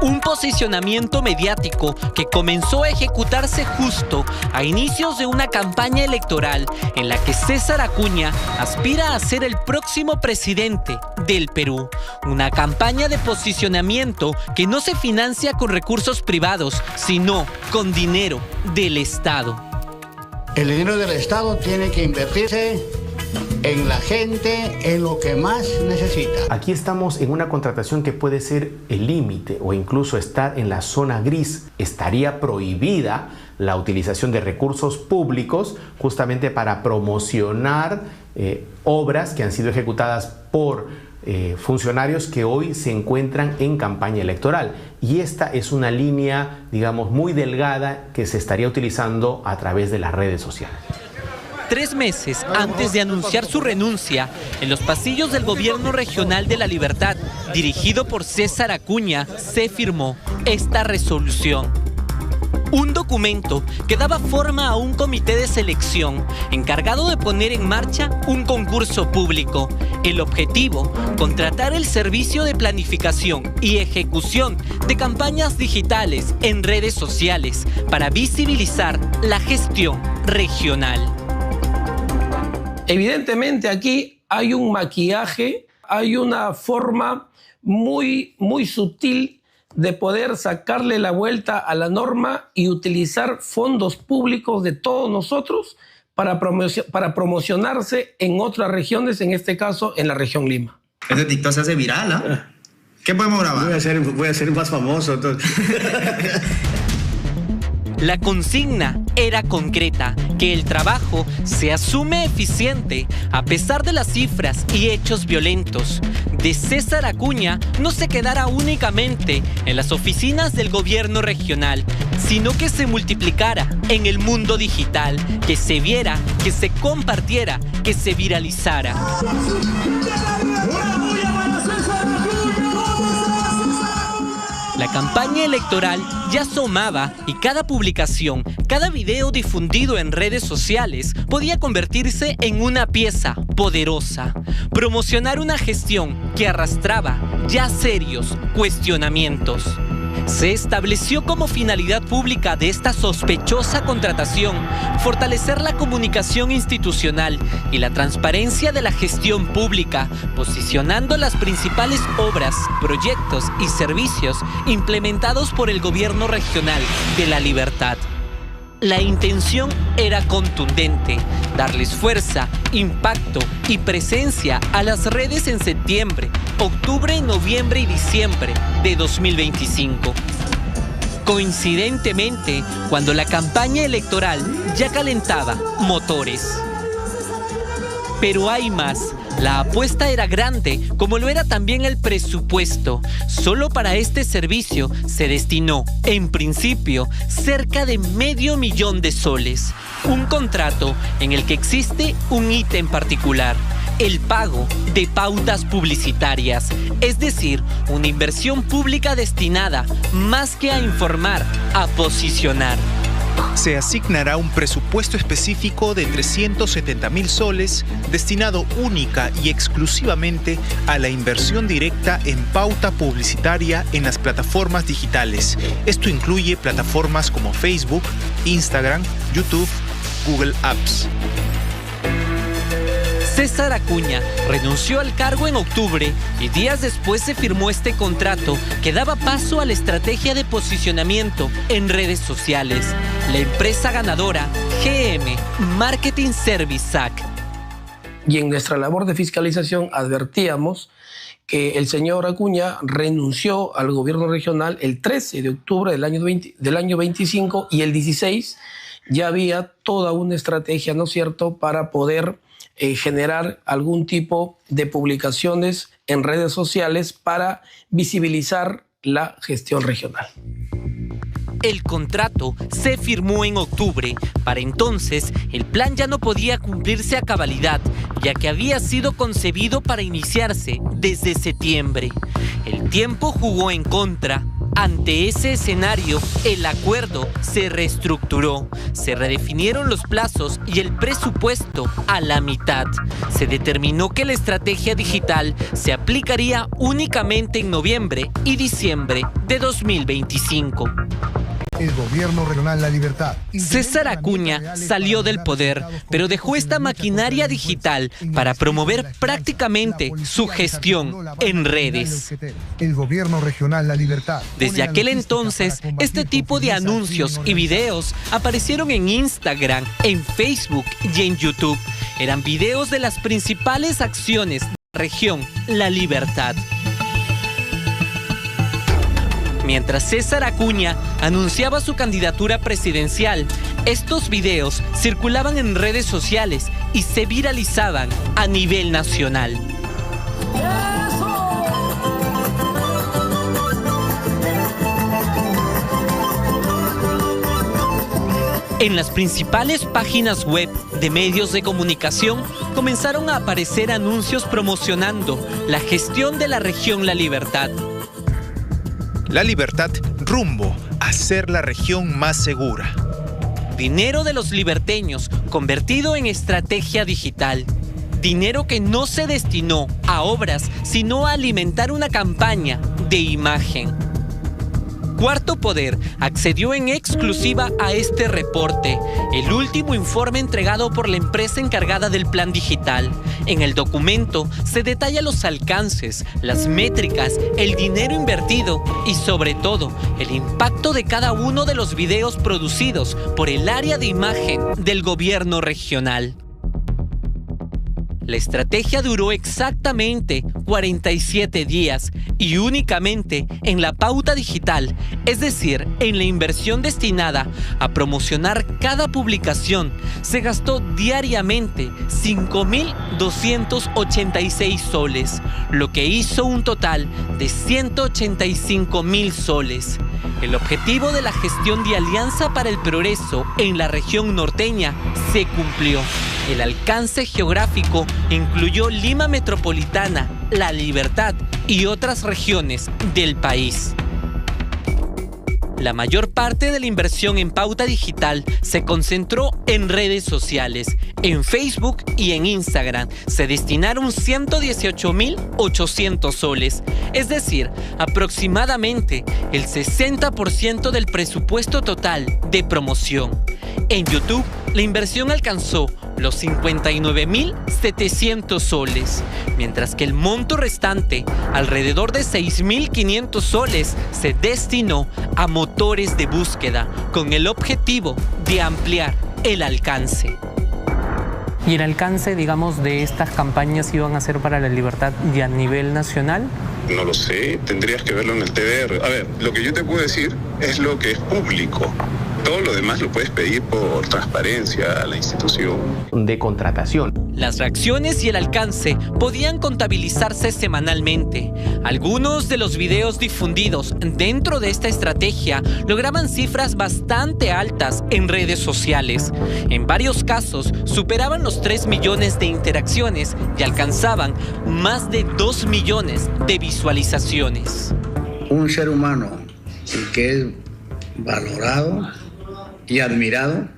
Un posicionamiento mediático que comenzó a ejecutarse justo a inicios de una campaña electoral en la que César Acuña aspira a ser el próximo presidente del Perú. Una campaña de posicionamiento que no se financia con recursos privados, sino con dinero del Estado. El dinero del Estado tiene que invertirse en la gente, en lo que más necesita. Aquí estamos en una contratación que puede ser el límite o incluso estar en la zona gris. Estaría prohibida la utilización de recursos públicos justamente para promocionar obras que han sido ejecutadas por funcionarios que hoy se encuentran en campaña electoral. Y esta es una línea, digamos, muy delgada que se estaría utilizando a través de las redes sociales. 3 meses antes de anunciar su renuncia, en los pasillos del Gobierno Regional de La Libertad, dirigido por César Acuña, se firmó esta resolución. Un documento que daba forma a un comité de selección encargado de poner en marcha un concurso público. El objetivo, contratar el servicio de planificación y ejecución de campañas digitales en redes sociales para visibilizar la gestión regional. Evidentemente aquí hay un maquillaje, hay una forma muy sutil de poder sacarle la vuelta a la norma y utilizar fondos públicos de todos nosotros para promocionarse en otras regiones, en este caso en la región Lima. Ese TikTok se hace viral, ¿ah? ¿Qué podemos grabar? Voy a ser más famoso. Entonces. La consigna era concreta, que el trabajo se asume eficiente a pesar de las cifras y hechos violentos. De César Acuña no se quedara únicamente en las oficinas del gobierno regional, sino que se multiplicara en el mundo digital, que se viera, que se compartiera, que se viralizara. La campaña electoral ya asomaba y cada publicación, cada video difundido en redes sociales podía convertirse en una pieza poderosa. Promocionar una gestión que arrastraba ya serios cuestionamientos. Se estableció como finalidad pública de esta sospechosa contratación fortalecer la comunicación institucional y la transparencia de la gestión pública, posicionando las principales obras, proyectos y servicios implementados por el Gobierno Regional de La Libertad. La intención era contundente, darles fuerza, impacto y presencia a las redes en septiembre, octubre, noviembre y diciembre de 2025. Coincidentemente, cuando la campaña electoral ya calentaba motores. Pero hay más. La apuesta era grande, como lo era también el presupuesto. Solo para este servicio se destinó, en principio, cerca de $500,000 de soles. Un contrato en el que existe un ítem particular: el pago de pautas publicitarias, es decir, una inversión pública destinada, más que a informar, a posicionar. Se asignará un presupuesto específico de 370.000 soles destinado única y exclusivamente a la inversión directa en pauta publicitaria en las plataformas digitales. Esto incluye plataformas como Facebook, Instagram, YouTube, Google Apps. César Acuña renunció al cargo en octubre y días después se firmó este contrato que daba paso a la estrategia de posicionamiento en redes sociales. La empresa ganadora, GM Marketing Service SAC. Y en nuestra labor de fiscalización advertíamos que el señor Acuña renunció al gobierno regional el 13 de octubre del año 25 y el 16 ya había toda una estrategia, ¿no es cierto?, para poder generar algún tipo de publicaciones en redes sociales para visibilizar la gestión regional. El contrato se firmó en octubre. Para entonces, el plan ya no podía cumplirse a cabalidad, ya que había sido concebido para iniciarse desde septiembre. El tiempo jugó en contra. Ante ese escenario, el acuerdo se reestructuró. Se redefinieron los plazos y el presupuesto a la mitad. Se determinó que la estrategia digital se aplicaría únicamente en noviembre y diciembre de 2025. El gobierno regional La Libertad. César Acuña salió del poder, pero dejó esta maquinaria digital para promover prácticamente su gestión en redes. El gobierno regional La Libertad. Desde aquel entonces, este tipo de anuncios y videos aparecieron en Instagram, en Facebook y en YouTube. Eran videos de las principales acciones de la región La Libertad. Mientras César Acuña anunciaba su candidatura presidencial, estos videos circulaban en redes sociales y se viralizaban a nivel nacional. En las principales páginas web de medios de comunicación comenzaron a aparecer anuncios promocionando la gestión de la región La Libertad. La Libertad rumbo a ser la región más segura. Dinero de los liberteños convertido en estrategia digital. Dinero que no se destinó a obras, sino a alimentar una campaña de imagen. Cuarto Poder accedió en exclusiva a este reporte, el último informe entregado por la empresa encargada del plan digital. En el documento se detalla los alcances, las métricas, el dinero invertido y sobre todo el impacto de cada uno de los videos producidos por el área de imagen del gobierno regional. La estrategia duró exactamente 47 días y únicamente en la pauta digital, es decir, en la inversión destinada a promocionar cada publicación, se gastó diariamente 5.286 soles, lo que hizo un total de 185.000 soles. El objetivo de la gestión de Alianza para el Progreso en la región norteña se cumplió. El alcance geográfico incluyó Lima Metropolitana, La Libertad y otras regiones del país. La mayor parte de la inversión en pauta digital se concentró en redes sociales. En Facebook y en Instagram se destinaron 118.800 soles, es decir, aproximadamente el 60% del presupuesto total de promoción. En YouTube, la inversión alcanzó los 59.700 soles, mientras que el monto restante, alrededor de 6.500 soles, se destinó a motores de búsqueda con el objetivo de ampliar el alcance. ¿Y el alcance, digamos, de estas campañas iban a ser para La Libertad y a nivel nacional? No lo sé, tendrías que verlo en el TDR. A ver, lo que yo te puedo decir es lo que es público. Todo lo demás lo puedes pedir por transparencia a la institución. De contratación. Las reacciones y el alcance podían contabilizarse semanalmente. Algunos de los videos difundidos dentro de esta estrategia lograban cifras bastante altas en redes sociales. En varios casos superaban los 3 millones de interacciones y alcanzaban más de 2 millones de visualizaciones. Un ser humano que es valorado y admirado,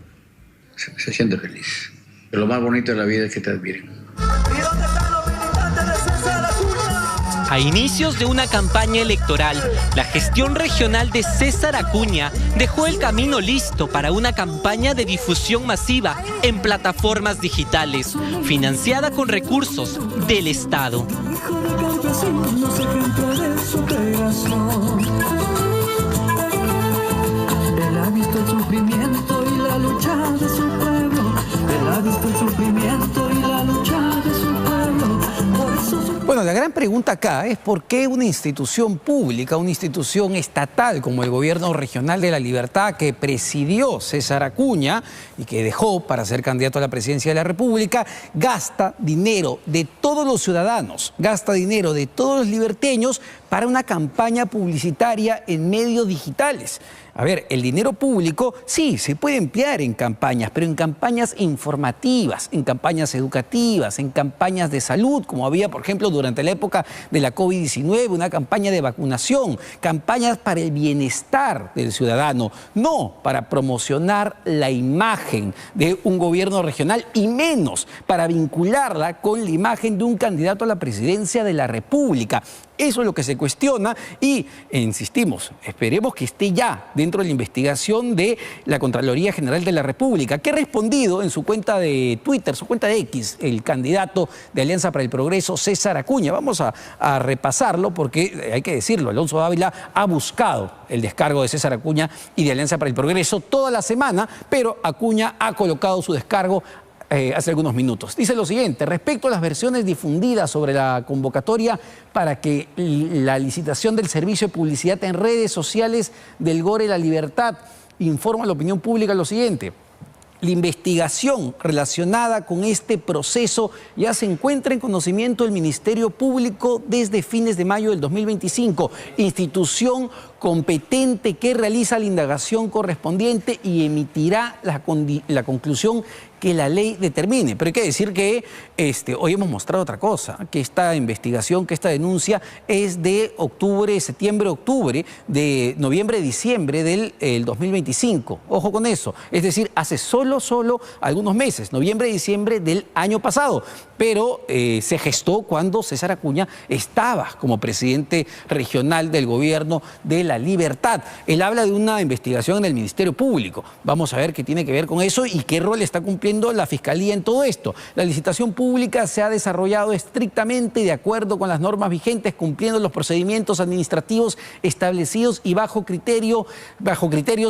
se siente feliz. Pero lo más bonito de la vida es que te admiren. A inicios de una campaña electoral, la gestión regional de César Acuña dejó el camino listo para una campaña de difusión masiva en plataformas digitales, financiada con recursos del Estado. Él ha visto el sufrimiento y la lucha de su pueblo. Él ha visto el sufrimiento y la lucha de su pueblo. Por eso Bueno, Bueno, la gran pregunta acá es por qué una institución pública, una institución estatal como el Gobierno Regional de la Libertad que presidió César Acuña y que dejó para ser candidato a la presidencia de la República, gasta dinero de todos los ciudadanos, gasta dinero de todos los liberteños para una campaña publicitaria en medios digitales. A ver, el dinero público sí se puede emplear en campañas, pero en campañas informativas, en campañas educativas, en campañas de salud, como había, por ejemplo, durante la época de la COVID-19, una campaña de vacunación, campañas para el bienestar del ciudadano, no para promocionar la imagen de un gobierno regional y menos para vincularla con la imagen de un candidato a la presidencia de la República. Eso es lo que se cuestiona y, insistimos, esperemos que esté ya dentro de la investigación de la Contraloría General de la República, que ha respondido en su cuenta de Twitter, su cuenta de X, el candidato de Alianza para el Progreso, César Acuña. Vamos a repasarlo porque, hay que decirlo, Alonso Dávila ha buscado el descargo de César Acuña y de Alianza para el Progreso toda la semana, pero Acuña ha colocado su descargo hace algunos minutos. Dice lo siguiente: respecto a las versiones difundidas sobre la convocatoria para que la licitación del servicio de publicidad en redes sociales del GORE La Libertad, informa a la opinión pública lo siguiente. La investigación relacionada con este proceso ya se encuentra en conocimiento del Ministerio Público desde fines de mayo del 2025, institución competente que realiza la indagación correspondiente y emitirá la conclusión que la ley determine. Pero hay que decir que hoy hemos mostrado otra cosa, que esta investigación, que esta denuncia es de octubre, septiembre, octubre, de noviembre, diciembre del 2025. Ojo con eso. Es decir, hace solo algunos meses, noviembre, diciembre del año pasado. Pero se gestó cuando César Acuña estaba como presidente regional del Gobierno de la Libertad. Él habla de una investigación en el Ministerio Público. Vamos a ver qué tiene que ver con eso y qué rol está cumpliendo la Fiscalía en todo esto. La licitación pública se ha desarrollado estrictamente de acuerdo con las normas vigentes, cumpliendo los procedimientos administrativos establecidos y bajo criterios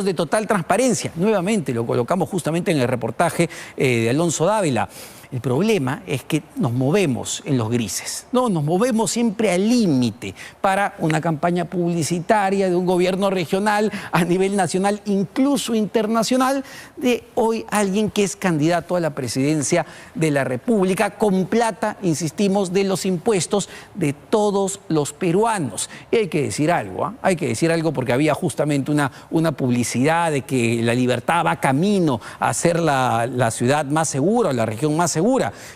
de total transparencia. Nuevamente lo colocamos justamente en el reportaje de Alonso Dávila. El problema es que nos movemos en los grises, no, nos movemos siempre al límite para una campaña publicitaria de un gobierno regional a nivel nacional, incluso internacional, de hoy alguien que es candidato a la presidencia de la República con plata, insistimos, de los impuestos de todos los peruanos. Y hay que decir algo, hay que decir algo porque había justamente una publicidad de que La Libertad va camino a ser la ciudad más segura, la región más segura.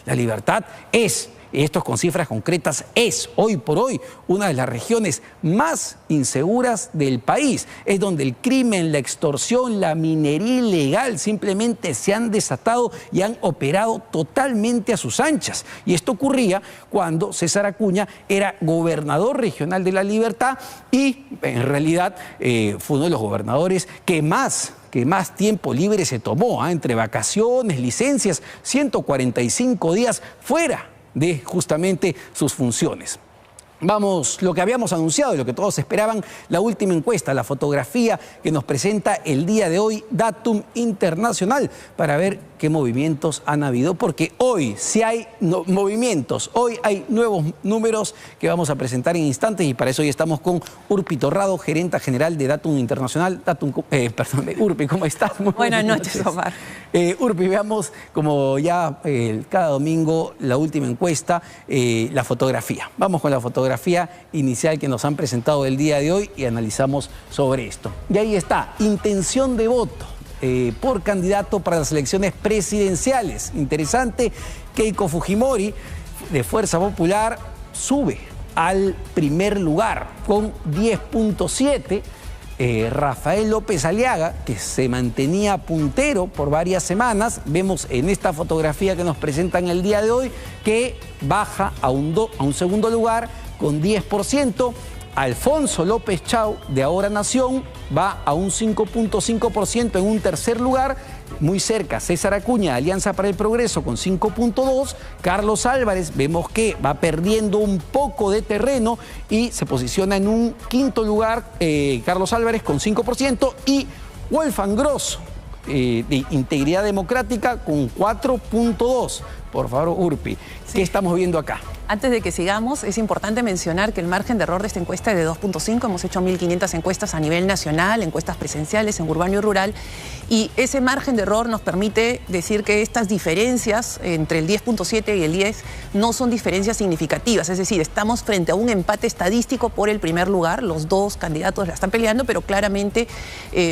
La Libertad es, y esto con cifras concretas, es hoy por hoy una de las regiones más inseguras del país. Es donde el crimen, la extorsión, la minería ilegal simplemente se han desatado y han operado totalmente a sus anchas. Y esto ocurría cuando César Acuña era gobernador regional de La Libertad y en realidad fue uno de los gobernadores que más tiempo libre se tomó, entre vacaciones, licencias, 145 días fuera de justamente sus funciones. Vamos, lo que habíamos anunciado y lo que todos esperaban, la última encuesta, la fotografía que nos presenta el día de hoy Datum Internacional, para ver qué movimientos han habido, porque hoy sí hay movimientos, hoy hay nuevos números que vamos a presentar en instantes y para eso hoy estamos con Urpi Torrado, gerenta general de Datum Internacional. Urpi, ¿cómo estás? Muy buenas noches, Omar. Urpi, veamos como ya cada domingo la última encuesta, la fotografía. Vamos con la fotografía inicial que nos han presentado el día de hoy y analizamos sobre esto. Y ahí está, intención de voto por candidato para las elecciones presidenciales. Interesante, Keiko Fujimori de Fuerza Popular sube al primer lugar con 10.7. Rafael López Aliaga, que se mantenía puntero por varias semanas, vemos en esta fotografía que nos presentan el día de hoy que baja a un segundo lugar con 10%. Alfonso López Chau, de Ahora Nación, va a un 5.5% en un tercer lugar. Muy cerca, César Acuña, Alianza para el Progreso, con 5.2%. Carlos Álvarez, vemos que va perdiendo un poco de terreno y se posiciona en un quinto lugar, Carlos Álvarez, con 5%. Y Wolfgang Grosso, de Integridad Democrática, con 4.2%. Por favor, Urpi, ¿qué estamos viendo acá? Antes de que sigamos, es importante mencionar que el margen de error de esta encuesta es de 2.5. Hemos hecho 1.500 encuestas a nivel nacional, encuestas presenciales en urbano y rural, y ese margen de error nos permite decir que estas diferencias entre el 10.7 y el 10 no son diferencias significativas, es decir, estamos frente a un empate estadístico por el primer lugar, los dos candidatos la están peleando, pero claramente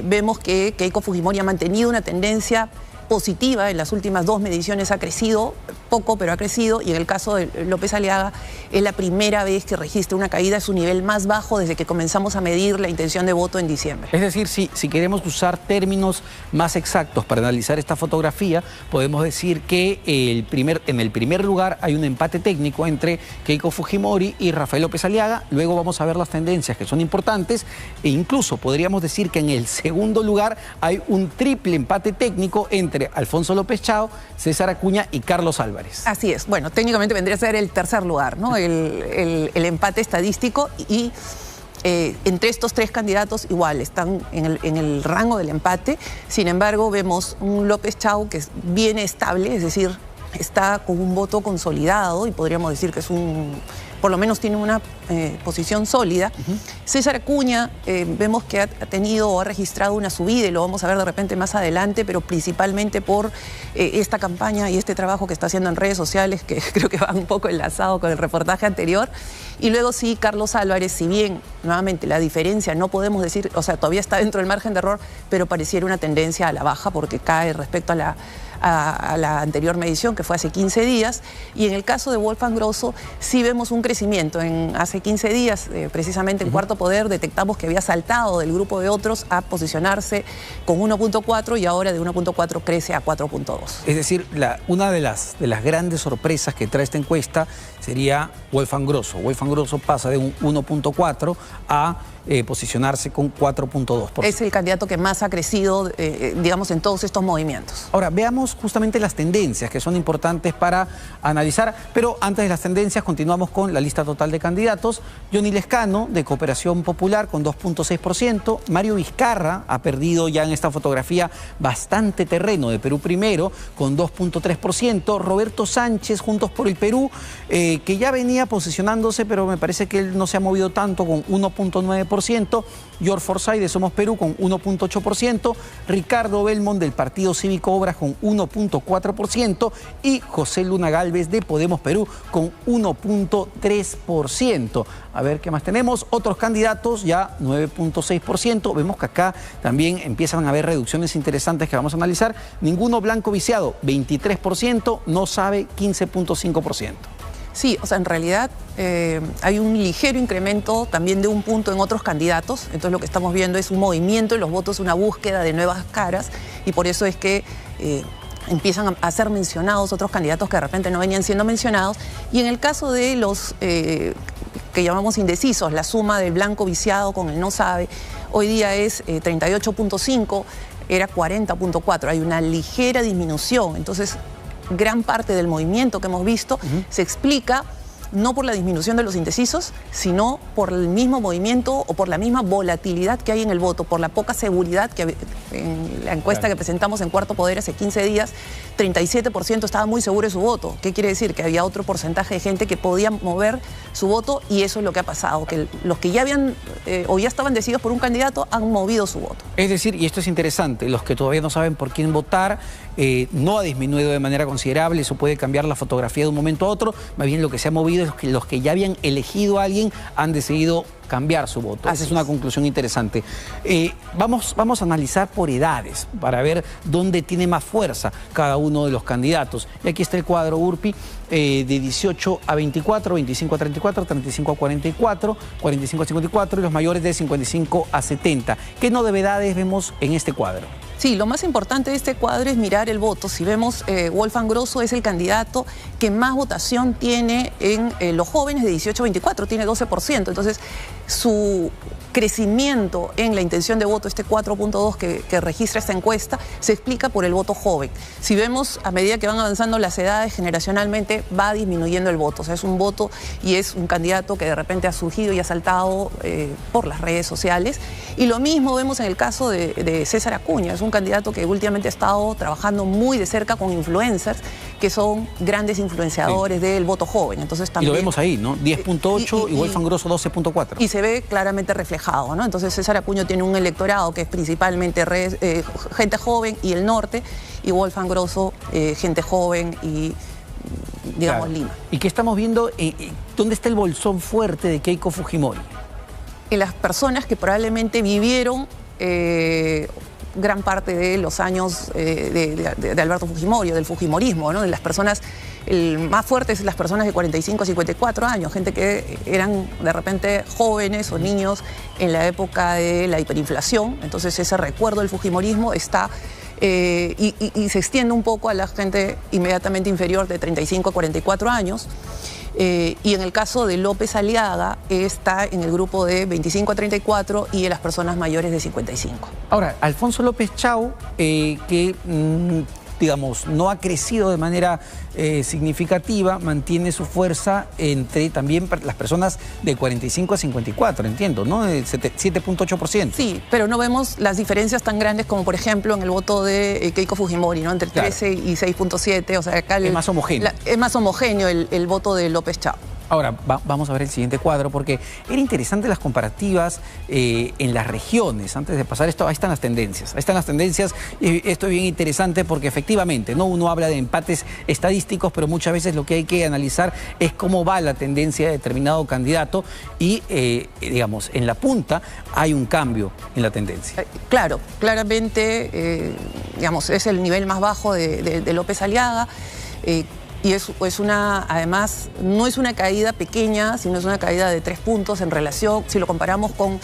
vemos que Keiko Fujimori ha mantenido una tendencia positiva. En las últimas 2 mediciones ha crecido, poco, pero ha crecido, y en el caso de López Aliaga es la primera vez que registra una caída, es su nivel más bajo desde que comenzamos a medir la intención de voto en diciembre. Es decir, si queremos usar términos más exactos para analizar esta fotografía, podemos decir que en el primer lugar hay un empate técnico entre Keiko Fujimori y Rafael López Aliaga. Luego vamos a ver las tendencias que son importantes, e incluso podríamos decir que en el segundo lugar hay un triple empate técnico entre Alfonso López Chao, César Acuña y Carlos Álvarez. Así es. Bueno, técnicamente vendría a ser el tercer lugar, ¿no? El empate estadístico, y entre estos 3 candidatos igual están en el rango del empate. Sin embargo, vemos un López Chao que viene estable, es decir, está con un voto consolidado y podríamos decir que es por lo menos tiene una posición sólida. César Acuña vemos que ha tenido o ha registrado una subida, y lo vamos a ver de repente más adelante, pero principalmente por esta campaña y este trabajo que está haciendo en redes sociales, que creo que va un poco enlazado con el reportaje anterior. Y luego sí, Carlos Álvarez, si bien nuevamente la diferencia no podemos decir, o sea, todavía está dentro del margen de error, pero pareciera una tendencia a la baja porque cae respecto a la anterior medición, que fue hace 15 días. Y en el caso de Wolfgang Grosso sí vemos un crecimiento. Hace 15 días, precisamente en Cuarto Poder, detectamos que había saltado del grupo de otros a posicionarse con 1.4 y ahora de 1.4 crece a 4.2. Es decir, una de las grandes sorpresas que trae esta encuesta sería Wolfgang Grosso. Wolfgang Grosso pasa de un 1.4 a posicionarse con 4.2%. Es el candidato que más ha crecido, digamos, en todos estos movimientos. Ahora, veamos justamente las tendencias que son importantes para analizar, pero antes de las tendencias continuamos con la lista total de candidatos. Johnny Lescano, de Cooperación Popular, con 2.6%. Mario Vizcarra ha perdido ya en esta fotografía bastante terreno, de Perú Primero, con 2.3%. Roberto Sánchez, Juntos por el Perú, que ya venía posicionándose, pero me parece que él no se ha movido tanto, con 1.9%. George Forsyth, de Somos Perú, con 1.8%. Ricardo Belmont, del Partido Cívico Obras, con 1.4%. Y José Luna Gálvez, de Podemos Perú, con 1.3%. A ver qué más tenemos. Otros candidatos, ya 9.6%. Vemos que acá también empiezan a haber reducciones interesantes que vamos a analizar. Ninguno blanco viciado, 23%. No sabe, 15.5%. Sí, o sea, en realidad hay un ligero incremento también de un punto en otros candidatos. Entonces lo que estamos viendo es un movimiento en los votos, una búsqueda de nuevas caras, y por eso es que empiezan a ser mencionados otros candidatos que de repente no venían siendo mencionados. Y en el caso de los que llamamos indecisos, la suma del blanco viciado con el no sabe, hoy día es 38.5, era 40.4. Hay una ligera disminución. Entonces, gran parte del movimiento que hemos visto se explica no por la disminución de los indecisos, sino por el mismo movimiento o por la misma volatilidad que hay en el voto, por la poca seguridad que en la encuesta que presentamos en Cuarto Poder hace 15 días, 37% estaba muy seguro de su voto. ¿Qué quiere decir? Que había otro porcentaje de gente que podía mover su voto, y eso es lo que ha pasado, que los que ya habían o ya estaban decididos por un candidato han movido su voto. Es decir, y esto es interesante, los que todavía no saben por quién votar, no ha disminuido de manera considerable, eso puede cambiar la fotografía de un momento a otro, más bien lo que se ha movido es que los que ya habían elegido a alguien han decidido cambiar su voto. Esa es una conclusión interesante. Vamos a analizar por edades para ver dónde tiene más fuerza cada uno de los candidatos. Y aquí está el cuadro Urpi, de 18 a 24, 25 a 34, 35 a 44, 45 a 54 y los mayores de 55 a 70. ¿Qué novedades vemos en este cuadro? Sí, lo más importante de este cuadro es mirar el voto. Si vemos, Wolfgang Grosso es el candidato que más votación tiene en los jóvenes de 18 a 24, tiene 12%. Entonces, su crecimiento en la intención de voto, este 4.2 que registra esta encuesta, se explica por el voto joven. Si vemos, a medida que van avanzando las edades, generacionalmente va disminuyendo el voto. O sea, es un voto y es un candidato que de repente ha surgido y ha saltado por las redes sociales. Y lo mismo vemos en el caso de César Acuña. Es un candidato que últimamente ha estado trabajando muy de cerca con influencers, que son grandes influenciadores del voto joven. Entonces, también, y lo vemos ahí, ¿no? 10.8 y Wolfgang Grosso 12.4. Y se ve claramente reflejado, ¿no? Entonces César Acuño tiene un electorado que es principalmente gente joven y el norte, y Wolfgang Grosso gente joven y, digamos, Lima. ¿Y qué estamos viendo? ¿Dónde está el bolsón fuerte de Keiko Fujimori? En las personas que probablemente vivieron gran parte de los años de Alberto Fujimori, del fujimorismo, ¿no? De las personas, el más fuerte es las personas de 45 a 54 años, gente que eran de repente jóvenes o niños en la época de la hiperinflación. Entonces ese recuerdo del fujimorismo está y se extiende un poco a la gente inmediatamente inferior de 35 a 44 años. Y en el caso de López Aliaga está en el grupo de 25 a 34 y de las personas mayores de 55. Ahora, Alfonso López Chau, que digamos, no ha crecido de manera significativa, mantiene su fuerza entre también las personas de 45 a 54, entiendo, ¿no? 7.8%. Sí, pero no vemos las diferencias tan grandes como, por ejemplo, en el voto de Keiko Fujimori, ¿no? Entre 13 y 6.7, o sea, acá es más homogéneo. Es más homogéneo el voto de López Chau. Ahora, vamos a ver el siguiente cuadro, porque era interesante las comparativas en las regiones. Antes de pasar esto, ahí están las tendencias. Ahí están las tendencias, y esto es bien interesante porque efectivamente, ¿no? Uno habla de empates estadísticos, pero muchas veces lo que hay que analizar es cómo va la tendencia de determinado candidato y, digamos, en la punta hay un cambio en la tendencia. Claro, claramente, digamos, es el nivel más bajo de López Aliaga. Y es una, además, no es una caída pequeña, sino es una caída de 3 puntos en relación, si lo comparamos con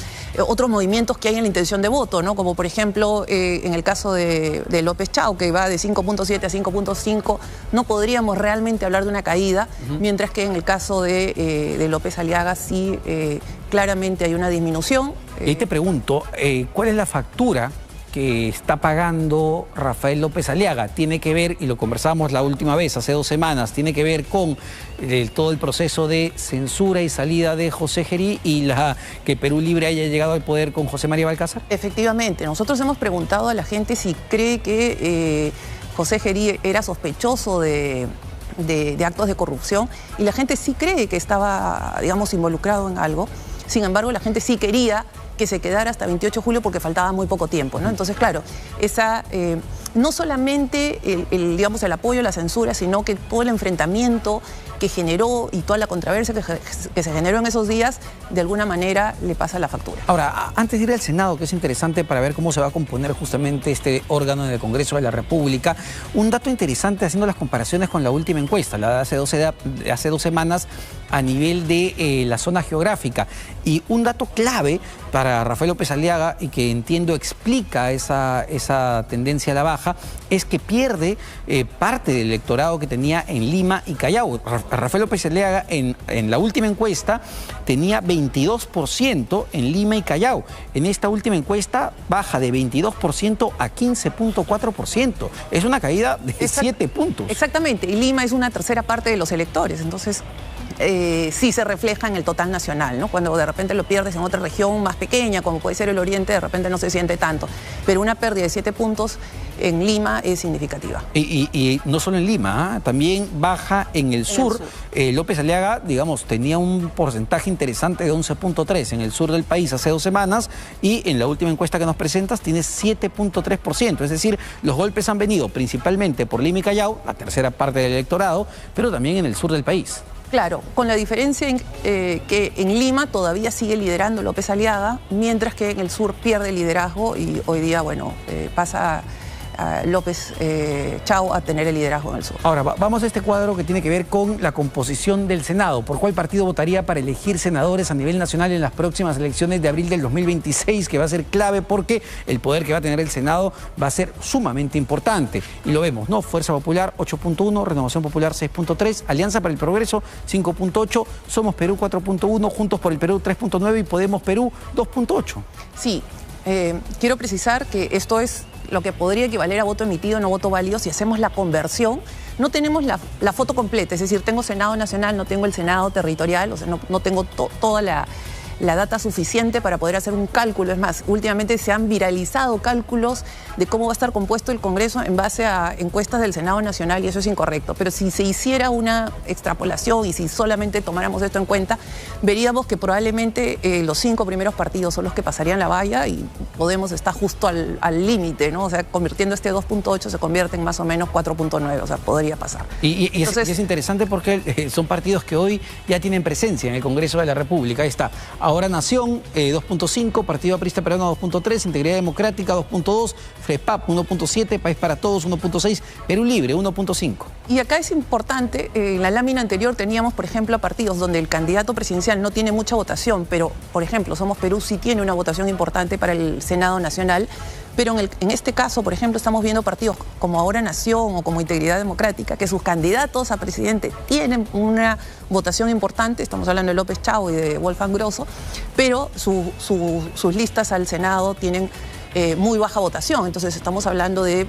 otros movimientos que hay en la intención de voto, ¿no? Como por ejemplo, en el caso de López Chau, que va de 5.7 a 5.5, no podríamos realmente hablar de una caída, mientras que en el caso de López Aliaga sí, claramente hay una disminución. Y ahí te pregunto, ¿cuál es la factura que está pagando Rafael López Aliaga? Tiene que ver, y lo conversamos la última vez, hace 2 semanas, tiene que ver con todo el proceso de censura y salida de José Gerí y que Perú Libre haya llegado al poder con José María Balcázar. Efectivamente, nosotros hemos preguntado a la gente si cree que José Gerí era sospechoso de actos de corrupción, y la gente sí cree que estaba, digamos, involucrado en algo. Sin embargo, la gente sí quería que se quedara hasta 28 de julio porque faltaba muy poco tiempo, ¿no? Entonces, claro, no solamente digamos, el apoyo a la censura, sino que todo el enfrentamiento que generó y toda la controversia que se generó en esos días, de alguna manera le pasa la factura. Ahora, antes de ir al Senado, que es interesante para ver cómo se va a componer justamente este órgano en el Congreso de la República, un dato interesante haciendo las comparaciones con la última encuesta, la de hace 2 semanas, a nivel de la zona geográfica. Y un dato clave para Rafael López Aliaga, y que entiendo explica esa tendencia a la baja, es que pierde parte del electorado que tenía en Lima y Callao. Rafael López Aliaga en la última encuesta tenía 22% en Lima y Callao. En esta última encuesta baja de 22% a 15.4%. Es una caída de 7 puntos. Exactamente, y Lima es una tercera parte de los electores, entonces sí se refleja en el total nacional, ¿no? Cuando de repente lo pierdes en otra región más pequeña, como puede ser el Oriente, de repente no se siente tanto. Pero una pérdida de 7 puntos en Lima es significativa. Y no solo en Lima, también baja en el sur. López Aliaga, digamos, tenía un porcentaje interesante de 11.3 en el sur del país hace 2 semanas, y en la última encuesta que nos presentas tiene 7.3%. Es decir, los golpes han venido principalmente por Lima y Callao, la tercera parte del electorado, pero también en el sur del país. Claro, con la diferencia que en Lima todavía sigue liderando López Aliaga, mientras que en el sur pierde liderazgo y hoy día, bueno, pasa López Chau a tener el liderazgo en el sur. Ahora, vamos a este cuadro que tiene que ver con la composición del Senado. ¿Por cuál partido votaría para elegir senadores a nivel nacional en las próximas elecciones de abril del 2026? Que va a ser clave porque el poder que va a tener el Senado va a ser sumamente importante. Y lo vemos, ¿no? Fuerza Popular 8.1, Renovación Popular 6.3, Alianza para el Progreso 5.8, Somos Perú 4.1, Juntos por el Perú 3.9 y Podemos Perú 2.8. Sí, quiero precisar que esto es lo que podría equivaler a voto emitido, no voto válido. Si hacemos la conversión, no tenemos la foto completa, es decir, tengo Senado nacional, no tengo el Senado territorial, o sea, no tengo toda la data suficiente para poder hacer un cálculo. Es más, últimamente se han viralizado cálculos de cómo va a estar compuesto el Congreso en base a encuestas del Senado Nacional, y eso es incorrecto. Pero si se hiciera una extrapolación y si solamente tomáramos esto en cuenta, veríamos que probablemente los 5 primeros partidos son los que pasarían la valla y Podemos está justo al límite, ¿no? O sea, convirtiendo este 2.8 se convierte en más o menos 4.9, o sea, podría pasar. Entonces, es interesante porque son partidos que hoy ya tienen presencia en el Congreso de la República. Ahí está. Ahora Nación 2.5, Partido Aprista Peruano 2.3, Integridad Democrática 2.2, FREPAP 1.7, País para Todos 1.6, Perú Libre 1.5. Y acá es importante, en la lámina anterior teníamos, por ejemplo, a partidos donde el candidato presidencial no tiene mucha votación, pero, por ejemplo, Somos Perú sí tiene una votación importante para el Senado Nacional, pero en este caso, por ejemplo, estamos viendo partidos como Ahora Nación o como Integridad Democrática, que sus candidatos a presidente tienen una votación importante, estamos hablando de López Chau y de Wolfgang Grosso, pero sus listas al Senado tienen muy baja votación, entonces estamos hablando de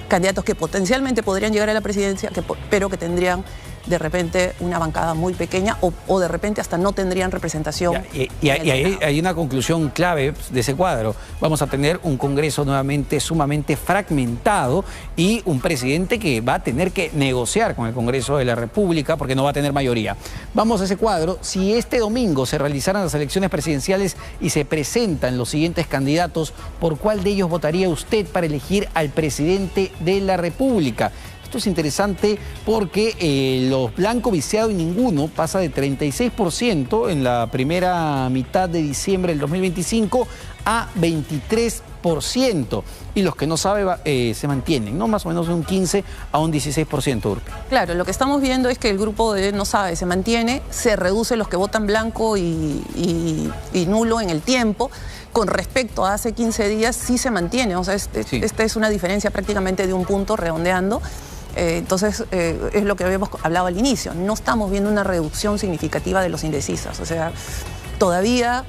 candidatos que potencialmente podrían llegar a la presidencia, pero que tendrían de repente una bancada muy pequeña o de repente hasta no tendrían representación. Y hay una conclusión clave de ese cuadro. Vamos a tener un Congreso nuevamente sumamente fragmentado y un presidente que va a tener que negociar con el Congreso de la República porque no va a tener mayoría. Vamos a ese cuadro. Si este domingo se realizaran las elecciones presidenciales y se presentan los siguientes candidatos, ¿por cuál de ellos votaría usted para elegir al presidente de la República? Esto es interesante porque los blanco viciado y ninguno pasa de 36% en la primera mitad de diciembre del 2025 a 23%. Y los que no sabe se mantienen, ¿no? Más o menos de un 15 a un 16%, Urpi. Claro, lo que estamos viendo es que el grupo de no sabe se mantiene, se reduce los que votan blanco y nulo en el tiempo. Con respecto a hace 15 días sí se mantiene, o sea, esta es una diferencia prácticamente de un punto redondeando. Entonces, es lo que habíamos hablado al inicio. No estamos viendo una reducción significativa de los indecisos. O sea, todavía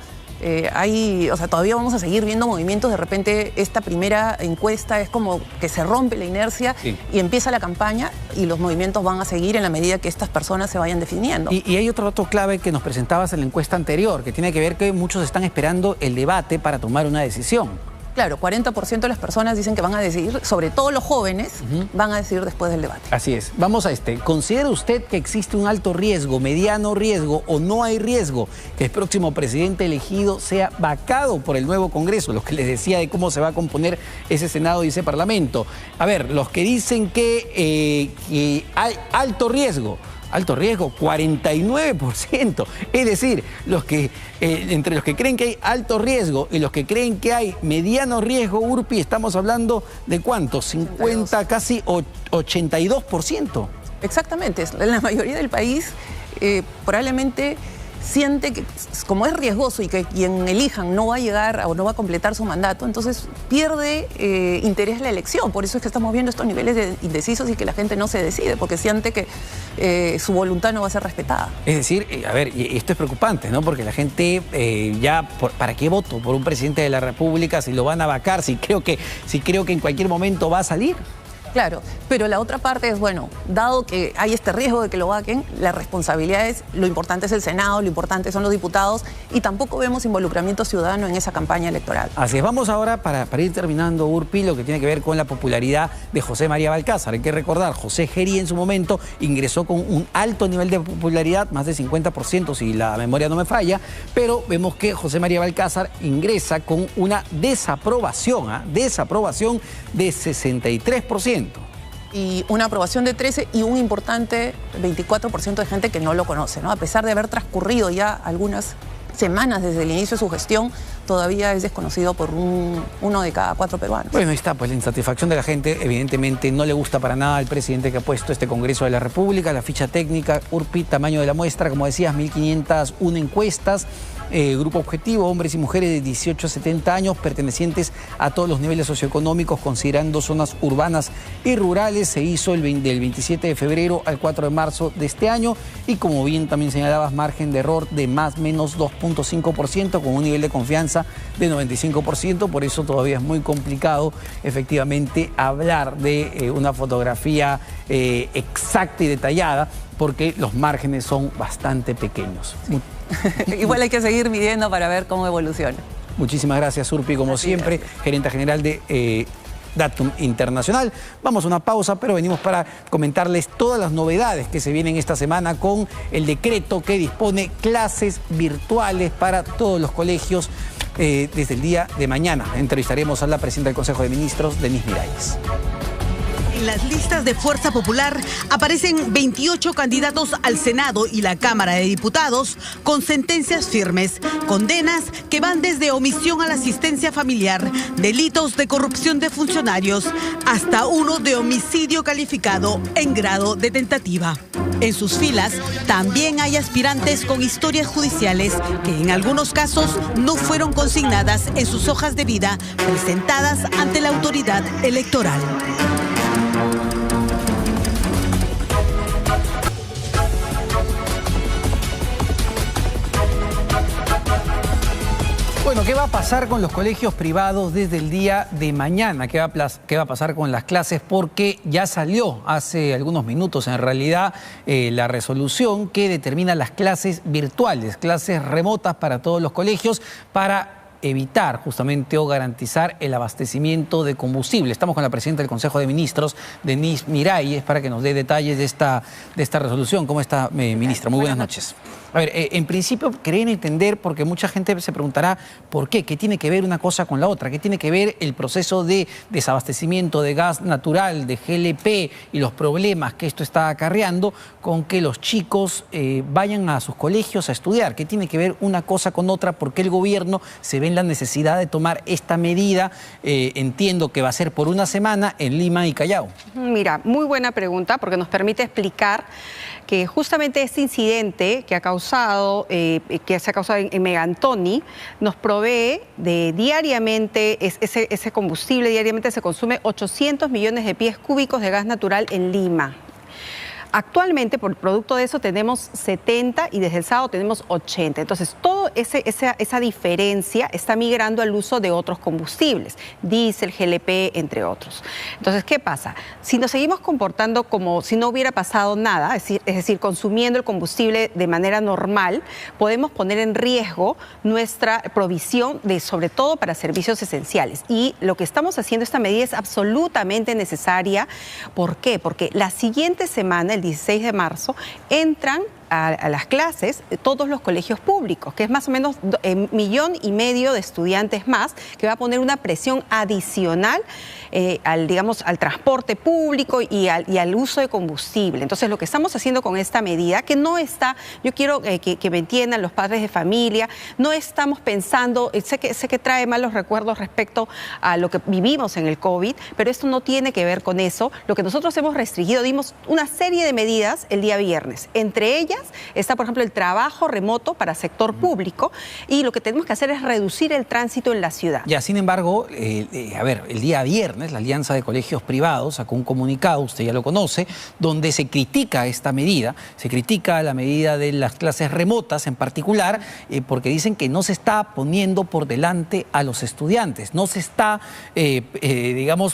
todavía vamos a seguir viendo movimientos. De repente, esta primera encuesta es como que se rompe la inercia y empieza la campaña y los movimientos van a seguir en la medida que estas personas se vayan definiendo. Y hay otro dato clave que nos presentabas en la encuesta anterior, que tiene que ver que muchos están esperando el debate para tomar una decisión. Claro, 40% de las personas dicen que van a decidir, sobre todo los jóvenes, van a decidir después del debate. Así es. Vamos a este. ¿Considera usted que existe un alto riesgo, mediano riesgo o no hay riesgo que el próximo presidente elegido sea vacado por el nuevo Congreso? Lo que les decía de cómo se va a componer ese Senado y ese Parlamento. A ver, los que dicen que hay alto riesgo, 49%. Es decir, entre los que creen que hay alto riesgo y los que creen que hay mediano riesgo, Urpi, estamos hablando de ¿cuánto? 50, casi 82%. Exactamente. La mayoría del país probablemente siente que como es riesgoso y que quien elijan no va a llegar o no va a completar su mandato, entonces pierde interés la elección. Por eso es que estamos viendo estos niveles de indecisos y que la gente no se decide, porque siente que su voluntad no va a ser respetada. Es decir, a ver, esto es preocupante, ¿no? Porque la gente ¿para qué voto por un presidente de la República si lo van a vacar, si creo que en cualquier momento va a salir? Claro, pero la otra parte es, bueno, dado que hay este riesgo de que lo vaquen, la responsabilidad es, lo importante es el Senado, lo importante son los diputados y tampoco vemos involucramiento ciudadano en esa campaña electoral. Así es, vamos ahora para ir terminando, Urpi, lo que tiene que ver con la popularidad de José María Balcázar. Hay que recordar, José Geri en su momento ingresó con un alto nivel de popularidad, más de 50% si la memoria no me falla, pero vemos que José María Balcázar ingresa con una desaprobación de 63%. Y una aprobación de 13% y un importante 24% de gente que no lo conoce, ¿no? A pesar de haber transcurrido ya algunas semanas desde el inicio de su gestión, todavía es desconocido por 1 de cada 4 peruanos. Bueno, ahí está, pues la insatisfacción de la gente. Evidentemente no le gusta para nada al presidente que ha puesto este Congreso de la República. La ficha técnica, Urpi, tamaño de la muestra, como decías, 1.501 encuestas. Grupo objetivo, hombres y mujeres de 18 a 70 años, pertenecientes a todos los niveles socioeconómicos, considerando zonas urbanas y rurales. Se hizo del 27 de febrero al 4 de marzo de este año y, como bien también señalabas, margen de error de más o menos 2.5%, con un nivel de confianza de 95%. Por eso todavía es muy complicado efectivamente hablar de una fotografía exacta y detallada, porque los márgenes son bastante pequeños. Igual hay que seguir midiendo para ver cómo evoluciona. Muchísimas gracias, Urpi, como siempre, gerente general de Datum Internacional. Vamos a una pausa, pero venimos para comentarles todas las novedades que se vienen esta semana con el decreto que dispone clases virtuales para todos los colegios desde el día de mañana. Entrevistaremos a la presidenta del Consejo de Ministros, Denise Miralles. En las listas de Fuerza Popular aparecen 28 candidatos al Senado y la Cámara de Diputados con sentencias firmes, condenas que van desde omisión a la asistencia familiar, delitos de corrupción de funcionarios, hasta uno de homicidio calificado en grado de tentativa. En sus filas también hay aspirantes con historias judiciales que en algunos casos no fueron consignadas en sus hojas de vida presentadas ante la autoridad electoral. Bueno, ¿qué va a pasar con los colegios privados desde el día de mañana? ¿Qué va a pasar con las clases? Porque ya salió hace algunos minutos, en realidad, la resolución que determina las clases virtuales, clases remotas para todos los colegios, para evitar justamente o garantizar el abastecimiento de combustible. Estamos con la presidenta del Consejo de Ministros, Denise Miralles, para que nos dé detalles de esta resolución. ¿Cómo está, ministra? Muy buenas noches. A ver, en principio querían entender, porque mucha gente se preguntará por qué tiene que ver una cosa con la otra, qué tiene que ver el proceso de desabastecimiento de gas natural, de GLP y los problemas que esto está acarreando con que los chicos vayan a sus colegios a estudiar. ¿Qué tiene que ver una cosa con otra? ¿Por qué el gobierno se ve en la necesidad de tomar esta medida? Entiendo que va a ser por una semana en Lima y Callao. Mira, muy buena pregunta, porque nos permite explicar que justamente este incidente que se ha causado en Megantoni nos provee de diariamente, ese combustible diariamente se consume 800 millones de pies cúbicos de gas natural en Lima. Actualmente, por producto de eso, tenemos 70 y desde el sábado tenemos 80. Entonces, toda esa diferencia está migrando al uso de otros combustibles, diésel, GLP, entre otros. Entonces, ¿qué pasa? Si nos seguimos comportando como si no hubiera pasado nada, es decir, consumiendo el combustible de manera normal, podemos poner en riesgo nuestra provisión, sobre todo para servicios esenciales. Y lo que estamos haciendo, esta medida es absolutamente necesaria. ¿Por qué? Porque la siguiente semana, el 16 de marzo, entran a las clases todos los colegios públicos, que es más o menos 1,5 millones de estudiantes más, que va a poner una presión adicional al transporte público y al uso de combustible. Entonces, lo que estamos haciendo con esta medida, que no está, yo quiero que me entiendan los padres de familia, no estamos pensando, sé que trae malos recuerdos respecto a lo que vivimos en el COVID, pero esto no tiene que ver con eso. Lo que nosotros hemos restringido, dimos una serie de medidas el día viernes. Entre ellas está, por ejemplo, el trabajo remoto para sector público, y lo que tenemos que hacer es reducir el tránsito en la ciudad. Ya, sin embargo, el día viernes la Alianza de Colegios Privados sacó un comunicado, usted ya lo conoce, donde se critica esta medida, se critica la medida de las clases remotas en particular, porque dicen que no se está poniendo por delante a los estudiantes, no se está,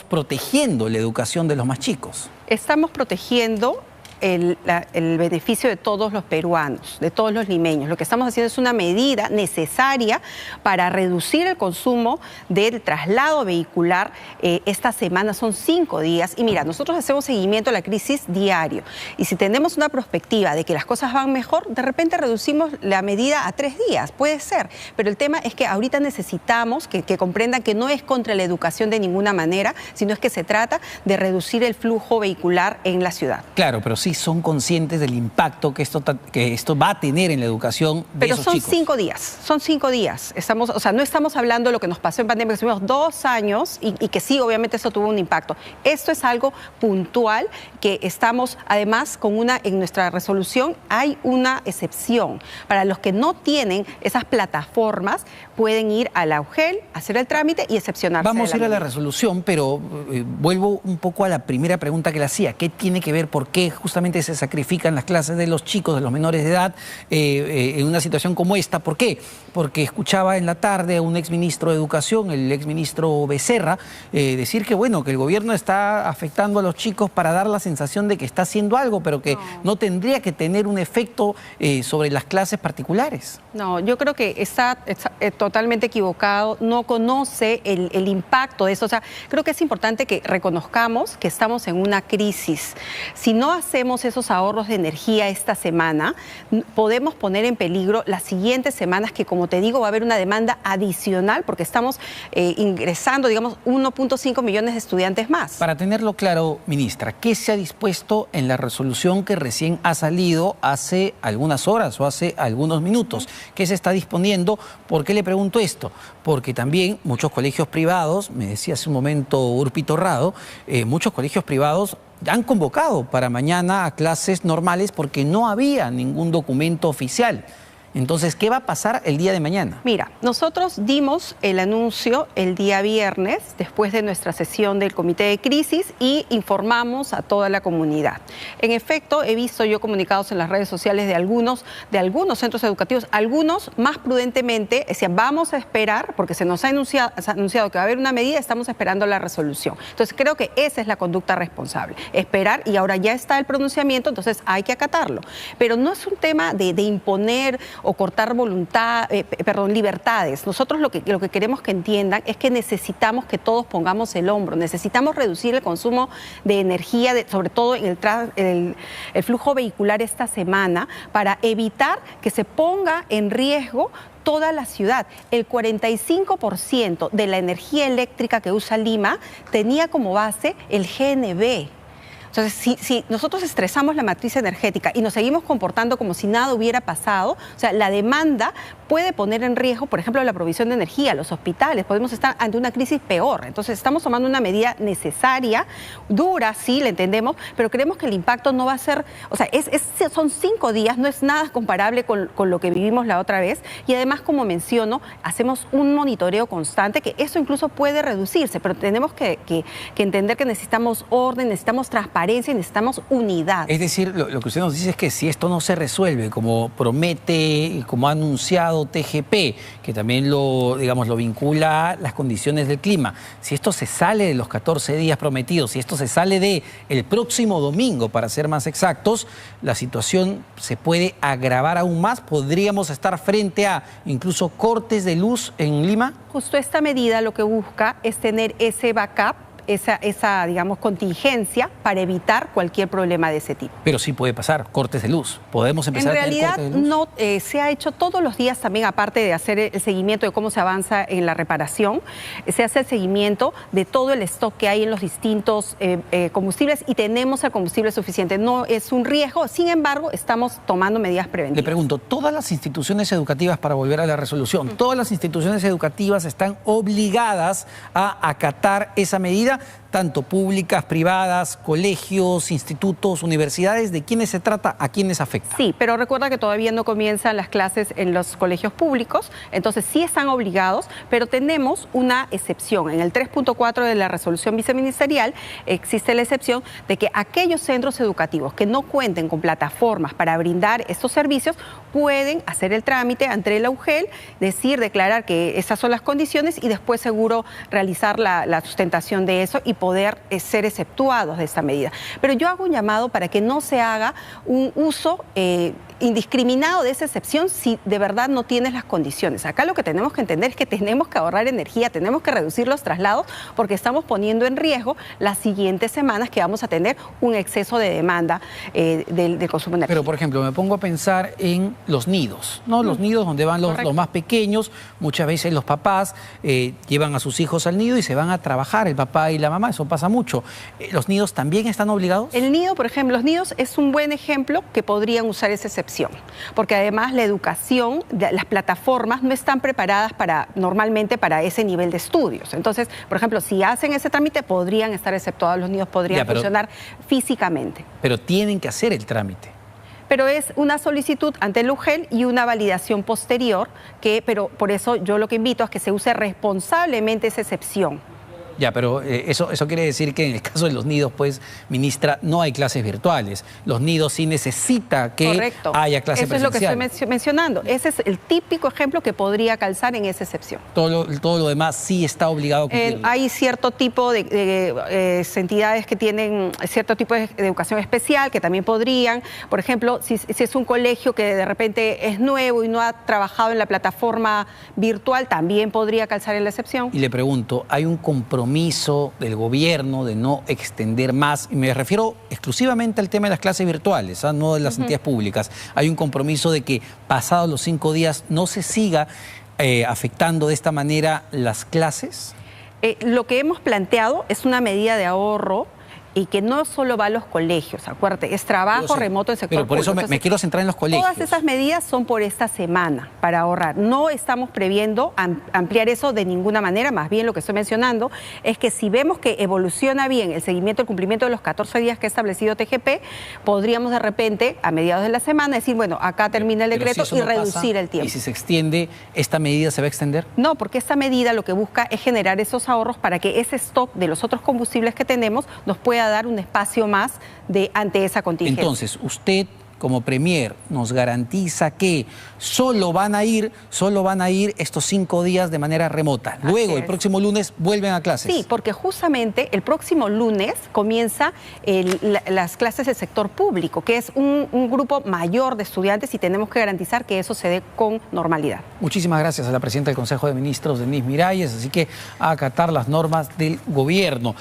protegiendo la educación de los más chicos. Estamos protegiendo el beneficio de todos los peruanos, de todos los limeños. Lo que estamos haciendo es una medida necesaria para reducir el consumo del traslado vehicular. Esta semana son 5 días. Y mira, nosotros hacemos seguimiento a la crisis diario. Y si tenemos una perspectiva de que las cosas van mejor, de repente reducimos la medida a 3 días. Puede ser. Pero el tema es que ahorita necesitamos que comprendan que no es contra la educación de ninguna manera, sino es que se trata de reducir el flujo vehicular en la ciudad. Claro, pero sí son conscientes del impacto que esto va a tener en la educación de esos chicos. Pero son 5 días. No estamos hablando de lo que nos pasó en pandemia, que estuvimos 2 años y que sí, obviamente eso tuvo un impacto. Esto es algo puntual que estamos, además, en nuestra resolución hay una excepción. Para los que no tienen esas plataformas, pueden ir a la UGEL, hacer el trámite y excepcionarse. Vamos a ir a la resolución, pero vuelvo un poco a la primera pregunta que le hacía. ¿Qué tiene que ver, por qué justamente justamente se sacrifican las clases de los chicos, de los menores de edad, en una situación como esta. ¿Por qué? Porque escuchaba en la tarde a un exministro de Educación, el exministro Becerra, decir que bueno, que el gobierno está afectando a los chicos para dar la sensación de que está haciendo algo, pero que no tendría que tener un efecto sobre las clases particulares. No, yo creo que está totalmente equivocado, no conoce el impacto de eso. O sea, creo que es importante que reconozcamos que estamos en una crisis. Si no hacemos esos ahorros de energía esta semana, podemos poner en peligro las siguientes semanas, que como te digo va a haber una demanda adicional porque estamos ingresando, digamos, 1.5 millones de estudiantes más. Para tenerlo claro, ministra, ¿qué se ha dispuesto en la resolución que recién ha salido hace algunas horas o hace algunos minutos? ¿Qué se está disponiendo? ¿Por qué le pregunto esto? Porque también muchos colegios privados, me decía hace un momento Urpi Torrado, muchos colegios privados han convocado para mañana a clases normales porque no había ningún documento oficial. Entonces, ¿qué va a pasar el día de mañana? Mira, nosotros dimos el anuncio el día viernes, después de nuestra sesión del Comité de Crisis, y informamos a toda la comunidad. En efecto, he visto yo comunicados en las redes sociales de algunos centros educativos, algunos más prudentemente decían, vamos a esperar, porque se nos ha anunciado que va a haber una medida, estamos esperando la resolución. Entonces, creo que esa es la conducta responsable, esperar, y ahora ya está el pronunciamiento, entonces hay que acatarlo. Pero no es un tema de imponer o cortar libertades. Nosotros lo que queremos que entiendan es que necesitamos que todos pongamos el hombro, necesitamos reducir el consumo de energía, sobre todo en el flujo vehicular esta semana, para evitar que se ponga en riesgo toda la ciudad. El 45% de la energía eléctrica que usa Lima tenía como base el GNV. Entonces, si nosotros estresamos la matriz energética y nos seguimos comportando como si nada hubiera pasado, o sea, la demanda puede poner en riesgo, por ejemplo, la provisión de energía, los hospitales, podemos estar ante una crisis peor. Entonces, estamos tomando una medida necesaria, dura, sí, la entendemos, pero creemos que el impacto no va a ser, o sea, son 5 días, no es nada comparable con lo que vivimos la otra vez, y además, como menciono, hacemos un monitoreo constante, que eso incluso puede reducirse, pero tenemos que entender que necesitamos orden, necesitamos transparencia, y necesitamos unidad. Es decir, lo que usted nos dice es que si esto no se resuelve, como promete, como ha anunciado TGP, que también lo vincula a las condiciones del clima, si esto se sale de los 14 días prometidos, si esto se sale de el próximo domingo, para ser más exactos, la situación se puede agravar aún más. ¿Podríamos estar frente a incluso cortes de luz en Lima? Justo esta medida lo que busca es tener ese backup, esa digamos, contingencia para evitar cualquier problema de ese tipo. Pero sí puede pasar cortes de luz. ¿Podemos empezar a tener cortes de luz? En realidad no, se ha hecho todos los días también, aparte de hacer el seguimiento de cómo se avanza en la reparación, se hace el seguimiento de todo el stock que hay en los distintos combustibles, y tenemos el combustible suficiente. No es un riesgo, sin embargo, estamos tomando medidas preventivas. Le pregunto, todas las instituciones educativas, para volver a la resolución, todas las instituciones educativas están obligadas a acatar esa medida, tanto públicas, privadas, colegios, institutos, universidades. ¿De quiénes se trata? ¿A quiénes afecta? Sí, pero recuerda que todavía no comienzan las clases en los colegios públicos, entonces sí están obligados, pero tenemos una excepción. En el 3.4 de la resolución viceministerial existe la excepción de que aquellos centros educativos que no cuenten con plataformas para brindar estos servicios pueden hacer el trámite ante la UGEL, declarar que esas son las condiciones, y después seguro realizar la sustentación de eso y poder ser exceptuados de esta medida. Pero yo hago un llamado para que no se haga un uso indiscriminado de esa excepción si de verdad no tienes las condiciones. Acá lo que tenemos que entender es que tenemos que ahorrar energía, tenemos que reducir los traslados, porque estamos poniendo en riesgo las siguientes semanas que vamos a tener un exceso de demanda del consumo energético. Pero, por ejemplo, me pongo a pensar en los nidos, ¿no? Los nidos donde van los más pequeños. Muchas veces los papás llevan a sus hijos al nido y se van a trabajar, el papá y la mamá, eso pasa mucho. ¿Los nidos también están obligados? El nido, por ejemplo, los nidos es un buen ejemplo que podrían usar esa excepción, porque además la educación, las plataformas no están preparadas normalmente para ese nivel de estudios. Entonces, por ejemplo, si hacen ese trámite, podrían estar exceptuados, los nidos podrían funcionar físicamente. Pero tienen que hacer el trámite. Pero es una solicitud ante el UGEL y una validación posterior, pero por eso yo lo que invito es que se use responsablemente esa excepción. Ya, pero eso quiere decir que en el caso de los nidos, pues, ministra, no hay clases virtuales. Los nidos sí necesita que haya clases presenciales. Eso es lo que estoy mencionando. Ese es el típico ejemplo que podría calzar en esa excepción. Todo lo demás sí está obligado a cumplir. Hay cierto tipo de entidades que tienen cierto tipo de educación especial que también podrían. Por ejemplo, si es un colegio que de repente es nuevo y no ha trabajado en la plataforma virtual, también podría calzar en la excepción. Y le pregunto, ¿hay un compromiso del gobierno de no extender más? Y me refiero exclusivamente al tema de las clases virtuales, no de las entidades públicas. ¿Hay un compromiso de que pasados los 5 días no se siga afectando de esta manera las clases? Lo que hemos planteado es una medida de ahorro y que no solo va a los colegios, acuérdate, es trabajo remoto en sector público. Pero por eso Entonces, me quiero centrar en los colegios. Todas esas medidas son por esta semana, para ahorrar. No estamos previendo ampliar eso de ninguna manera, más bien lo que estoy mencionando es que si vemos que evoluciona bien el seguimiento, el cumplimiento de los 14 días que ha establecido TGP, podríamos de repente, a mediados de la semana, decir, bueno, acá termina el decreto y reducir el tiempo. ¿Y si se extiende, esta medida se va a extender? No, porque esta medida lo que busca es generar esos ahorros para que ese stock de los otros combustibles que tenemos nos pueda dar un espacio más ante esa contingencia. Entonces, usted como premier nos garantiza que solo van a ir estos 5 días de manera remota. Luego, el próximo lunes, vuelven a clases. Sí, porque justamente el próximo lunes comienza las clases del sector público, que es un grupo mayor de estudiantes y tenemos que garantizar que eso se dé con normalidad. Muchísimas gracias a la presidenta del Consejo de Ministros, Denise Miralles, así que a acatar las normas del gobierno.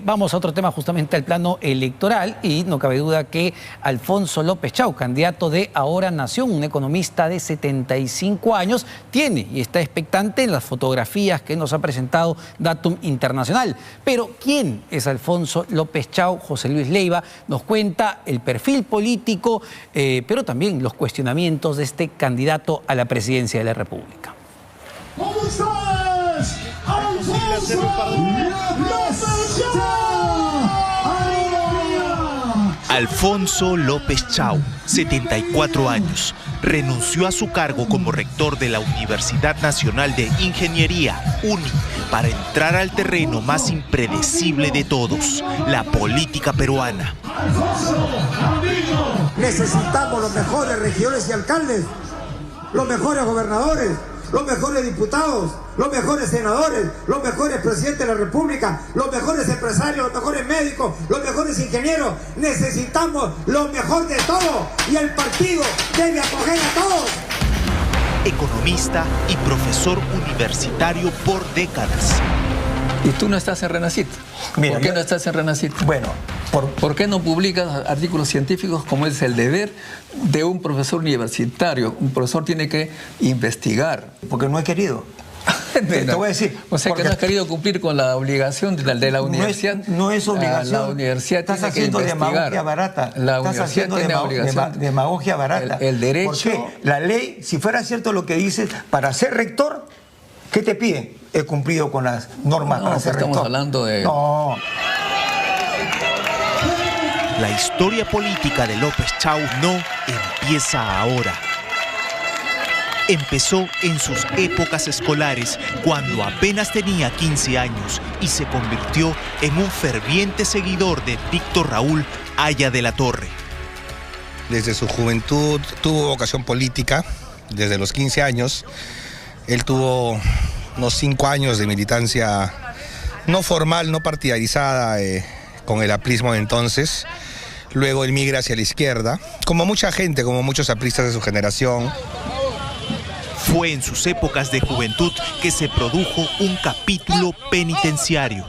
Vamos a otro tema, justamente al plano electoral, y no cabe duda que Alfonso López Chau, candidato de Ahora Nación, un economista de 75 años, tiene y está expectante en las fotografías que nos ha presentado Datum Internacional. Pero ¿quién es Alfonso López Chau? José Luis Leiva nos cuenta el perfil político, pero también los cuestionamientos de este candidato a la presidencia de la República. ¿Cómo estás? Alfonso López Chau. Alfonso López Chau, 74 años, renunció a su cargo como rector de la Universidad Nacional de Ingeniería, UNI, para entrar al terreno más impredecible de todos, la política peruana. Necesitamos los mejores regidores y alcaldes, los mejores gobernadores, los mejores diputados, los mejores senadores, los mejores presidentes de la República, los mejores empresarios, los mejores médicos, los mejores ingenieros. Necesitamos lo mejor de todo y el partido debe acoger a todos. Economista y profesor universitario por décadas. Y tú no estás en Renacit. Mira, ¿por qué no estás en Renacit? Bueno, ¿por qué no publicas artículos científicos como es el deber de un profesor universitario? Un profesor tiene que investigar. Porque no he querido. Te voy a decir. O sea, que no has querido cumplir con la obligación de la universidad. No es obligación. La universidad estás haciendo demagogia barata. La universidad tiene obligación. Demagogia barata. El derecho. Porque la ley, si fuera cierto lo que dices, para ser rector, ¿qué te piden? He cumplido con las normas para ser rector. Estamos hablando de... No. La historia política de López Chau no empieza ahora. Empezó en sus épocas escolares, cuando apenas tenía 15 años y se convirtió en un ferviente seguidor de Víctor Raúl Haya de la Torre. Desde su juventud tuvo vocación política, desde los 15 años. Él tuvo unos 5 años de militancia no formal, no partidarizada, con el aprismo de entonces. Luego él migra hacia la izquierda, como mucha gente, como muchos apristas de su generación. Fue en sus épocas de juventud que se produjo un capítulo penitenciario.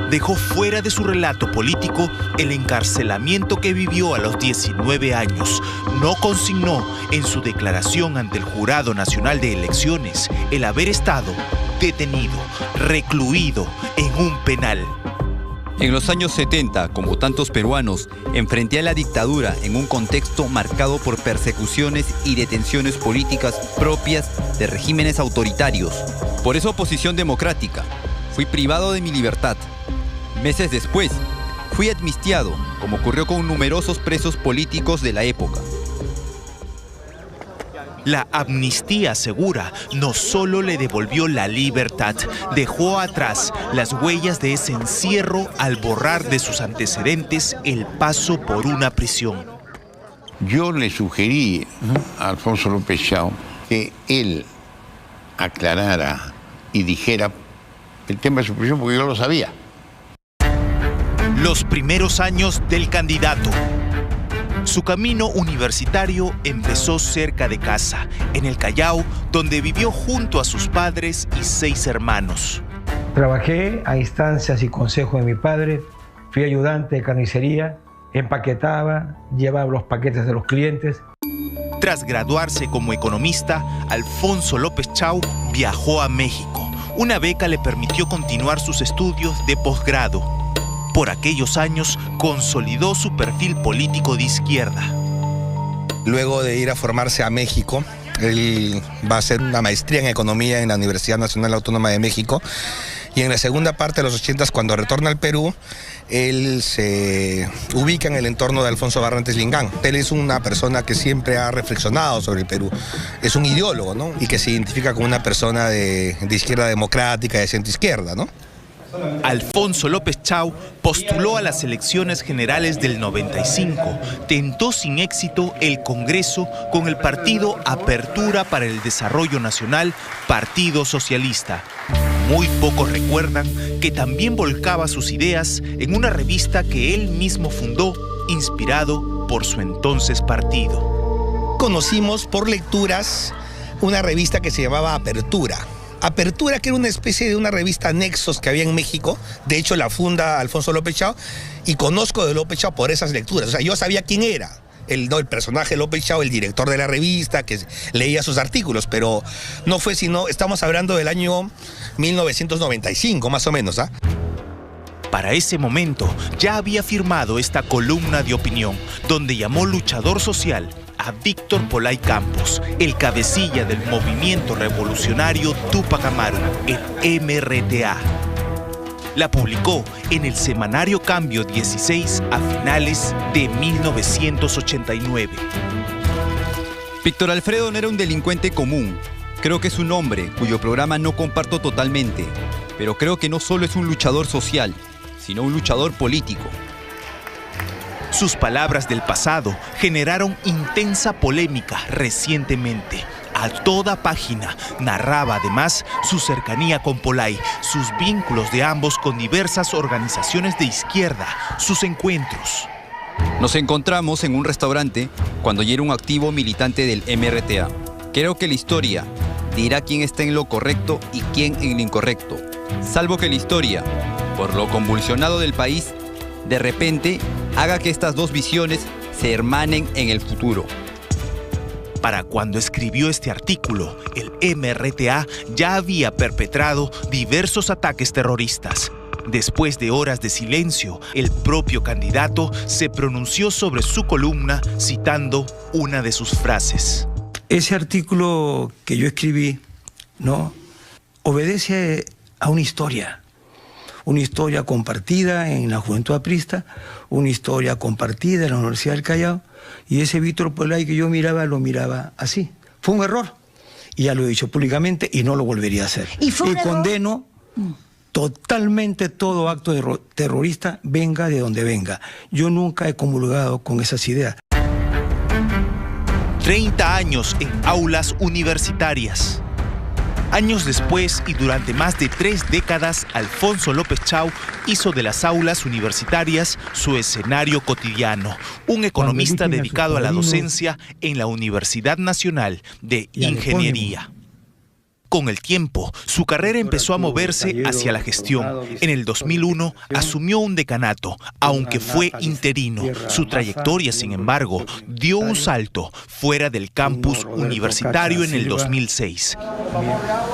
Dejó fuera de su relato político el encarcelamiento que vivió a los 19 años. No consignó en su declaración ante el Jurado Nacional de Elecciones el haber estado detenido, recluido en un penal. En los años 70, como tantos peruanos, enfrenté a la dictadura en un contexto marcado por persecuciones y detenciones políticas propias de regímenes autoritarios. Por esa oposición democrática, fui privado de mi libertad. Meses después, fui amnistiado, como ocurrió con numerosos presos políticos de la época. La amnistía segura no solo le devolvió la libertad, dejó atrás las huellas de ese encierro al borrar de sus antecedentes el paso por una prisión. Yo le sugerí a Alfonso López Chao que él aclarara y dijera el tema de su prisión, porque yo lo sabía. Los primeros años del candidato. Su camino universitario empezó cerca de casa, en el Callao, donde vivió junto a sus padres y 6 hermanos. Trabajé a instancias y consejos de mi padre, fui ayudante de carnicería, empaquetaba, llevaba los paquetes de los clientes. Tras graduarse como economista, Alfonso López Chao viajó a México. Una beca le permitió continuar sus estudios de posgrado. Por aquellos años consolidó su perfil político de izquierda. Luego de ir a formarse a México, él va a hacer una maestría en economía en la Universidad Nacional Autónoma de México. Y en la segunda parte de los 80s, cuando retorna al Perú, él se ubica en el entorno de Alfonso Barrantes Lingán. Él es una persona que siempre ha reflexionado sobre el Perú. Es un ideólogo, ¿no? Y que se identifica como una persona de izquierda democrática, de centroizquierda, ¿no? Alfonso López Chao postuló a las elecciones generales del 95. Tentó sin éxito el Congreso con el partido Apertura para el Desarrollo Nacional, Partido Socialista. Muy pocos recuerdan que también volcaba sus ideas en una revista que él mismo fundó, inspirado por su entonces partido. Conocimos por lecturas una revista que se llamaba Apertura. Apertura, que era una especie de una revista Nexos que había en México. De hecho, la funda Alfonso López Chao, y conozco de López Chao por esas lecturas. O sea, yo sabía quién era el personaje López Chao, el director de la revista, que leía sus artículos, pero no fue sino, estamos hablando del año 1995, más o menos, ¿ah? Para ese momento ya había firmado esta columna de opinión, donde llamó luchador social a Víctor Polay Campos, el cabecilla del movimiento revolucionario Túpac Amaru, el MRTA. La publicó en el semanario Cambio 16 a finales de 1989. Víctor Alfredo no era un delincuente común. Creo que es un hombre cuyo programa no comparto totalmente, pero creo que no solo es un luchador social, sino un luchador político. Sus palabras del pasado generaron intensa polémica recientemente. A toda página narraba además su cercanía con Polay, sus vínculos de ambos con diversas organizaciones de izquierda, sus encuentros. Nos encontramos en un restaurante cuando yo era un activo militante del MRTA. Creo que la historia dirá quién está en lo correcto y quién en lo incorrecto. Salvo que la historia, por lo convulsionado del país, de repente haga que estas dos visiones se hermanen en el futuro. Para cuando escribió este artículo, el MRTA ya había perpetrado diversos ataques terroristas. Después de horas de silencio, el propio candidato se pronunció sobre su columna citando una de sus frases. Ese artículo que yo escribí, ¿no?, obedece a una historia compartida en la juventud aprista, una historia compartida en la Universidad del Callao, y ese Víctor Polay que yo miraba, lo miraba así. Fue un error, y ya lo he dicho públicamente, y no lo volvería a hacer. Y condeno totalmente todo acto terrorista, venga de donde venga. Yo nunca he comulgado con esas ideas. 30 años en aulas universitarias. Años después y durante más de 3 décadas, Alfonso López Chao hizo de las aulas universitarias su escenario cotidiano. Un economista dedicado a la docencia en la Universidad Nacional de Ingeniería. Con el tiempo, su carrera empezó a moverse hacia la gestión. En el 2001 asumió un decanato, aunque fue interino. Su trayectoria, sin embargo, dio un salto fuera del campus universitario en el 2006.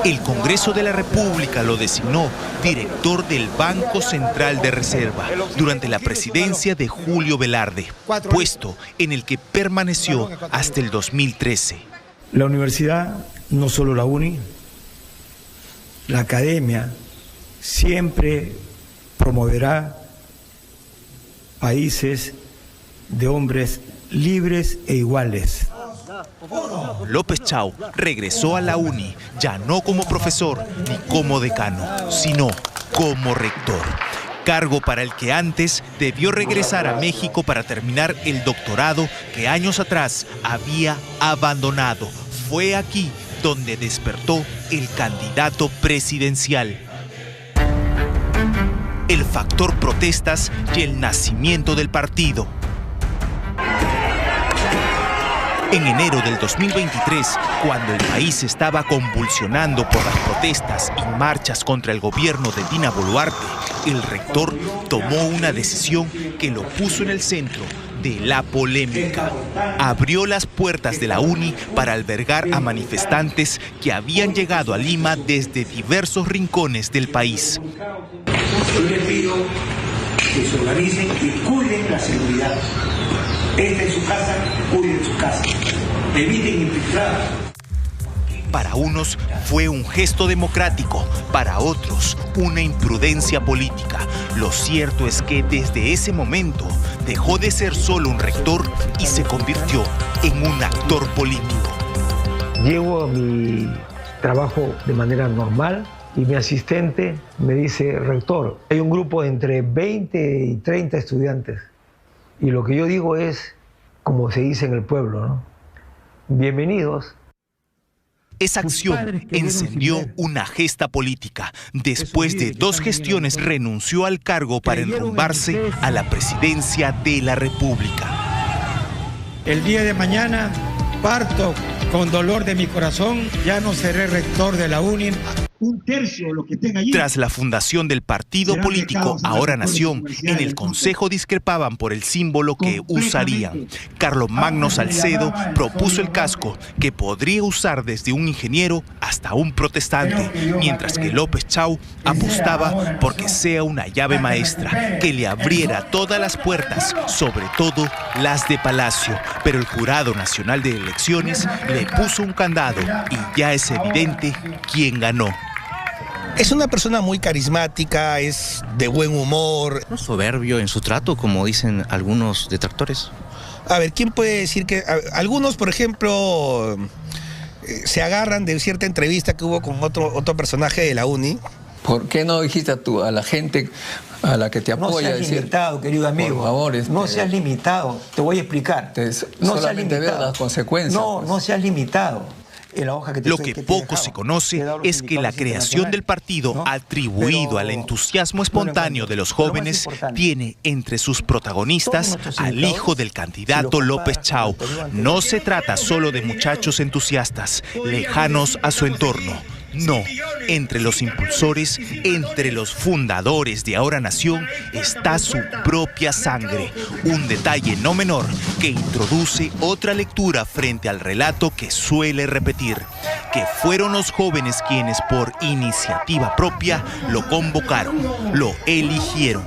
El Congreso de la República lo designó director del Banco Central de Reserva durante la presidencia de Julio Velarde, puesto en el que permaneció hasta el 2013. La universidad, no solo la UNI, la academia siempre promoverá países de hombres libres e iguales. López Chau regresó a la UNI, ya no como profesor ni como decano, sino como rector. Cargo para el que antes debió regresar a México para terminar el doctorado que años atrás había abandonado. Fue aquí donde despertó el candidato presidencial. El factor protestas y el nacimiento del partido. En enero del 2023, cuando el país estaba convulsionando por las protestas y marchas contra el gobierno de Dina Boluarte, el rector tomó una decisión que lo puso en el centro de la polémica. Abrió las puertas de la UNI para albergar a manifestantes que habían llegado a Lima desde diversos rincones del país. Yo les pido que se organicen y cuiden la seguridad. En su casa, cuiden su casa. Eviten infiltrar. Para unos fue un gesto democrático, para otros una imprudencia política. Lo cierto es que desde ese momento dejó de ser solo un rector y se convirtió en un actor político. Llego a mi trabajo de manera normal y mi asistente me dice: rector, hay un grupo de entre 20 y 30 estudiantes. Y lo que yo digo es, como se dice en el pueblo, ¿no? Bienvenidos. Esa acción encendió una gesta política. Después de 2 gestiones renunció al cargo para enrumbarse a la presidencia de la República. El día de mañana parto con dolor de mi corazón, ya no seré rector de la UNI. Un tercio de lo que tenga allí. Tras la fundación del partido político Ahora Nación, en el Consejo discrepaban por el símbolo que usarían. Carlomagno Salcedo propuso el casco, que podría usar desde un ingeniero hasta un protestante, mientras que López Chau apostaba porque sea una llave maestra, que le abriera todas las puertas, sobre todo las de Palacio. Pero el Jurado Nacional de Elecciones le puso un candado y ya es evidente quién ganó. Es una persona muy carismática, es de buen humor. ¿No soberbio en su trato, como dicen algunos detractores? A ver, ¿quién puede decir que...? Algunos, por ejemplo, se agarran de cierta entrevista que hubo con otro personaje de la UNI. ¿Por qué no dijiste a la gente a la que te apoya? No seas limitado, querido amigo. Por favor, no seas limitado. Te voy a explicar. No solamente ver las consecuencias. No seas limitado. Lo que poco se conoce es que la creación del partido, atribuido al entusiasmo espontáneo de los jóvenes, tiene entre sus protagonistas al hijo del candidato López Chau. No se trata solo de muchachos entusiastas, lejanos a su entorno. No, entre los impulsores, entre los fundadores de Ahora Nación, está su propia sangre. Un detalle no menor que introduce otra lectura frente al relato que suele repetir, que fueron los jóvenes quienes por iniciativa propia lo convocaron, lo eligieron.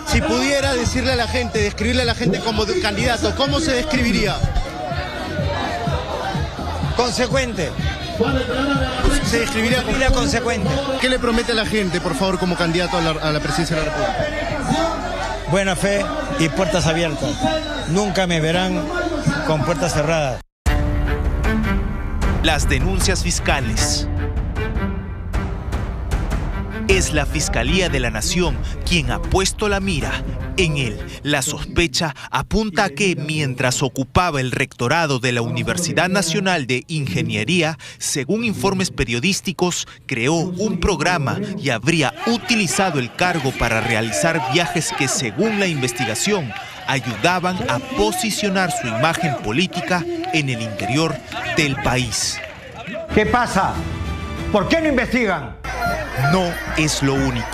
Si pudiera decirle a la gente, describirle a la gente como candidato, ¿cómo se describiría? Consecuente. Se describiría como consecuente. ¿Qué le promete a la gente, por favor, como candidato a la presidencia de la República? Buena fe y puertas abiertas. Nunca me verán con puertas cerradas. Las denuncias fiscales. Es la Fiscalía de la Nación quien ha puesto la mira en él. La sospecha apunta a que mientras ocupaba el rectorado de la Universidad Nacional de Ingeniería, según informes periodísticos, creó un programa y habría utilizado el cargo para realizar viajes que, según la investigación, ayudaban a posicionar su imagen política en el interior del país. ¿Qué pasa? ¿Por qué no investigan? No es lo único.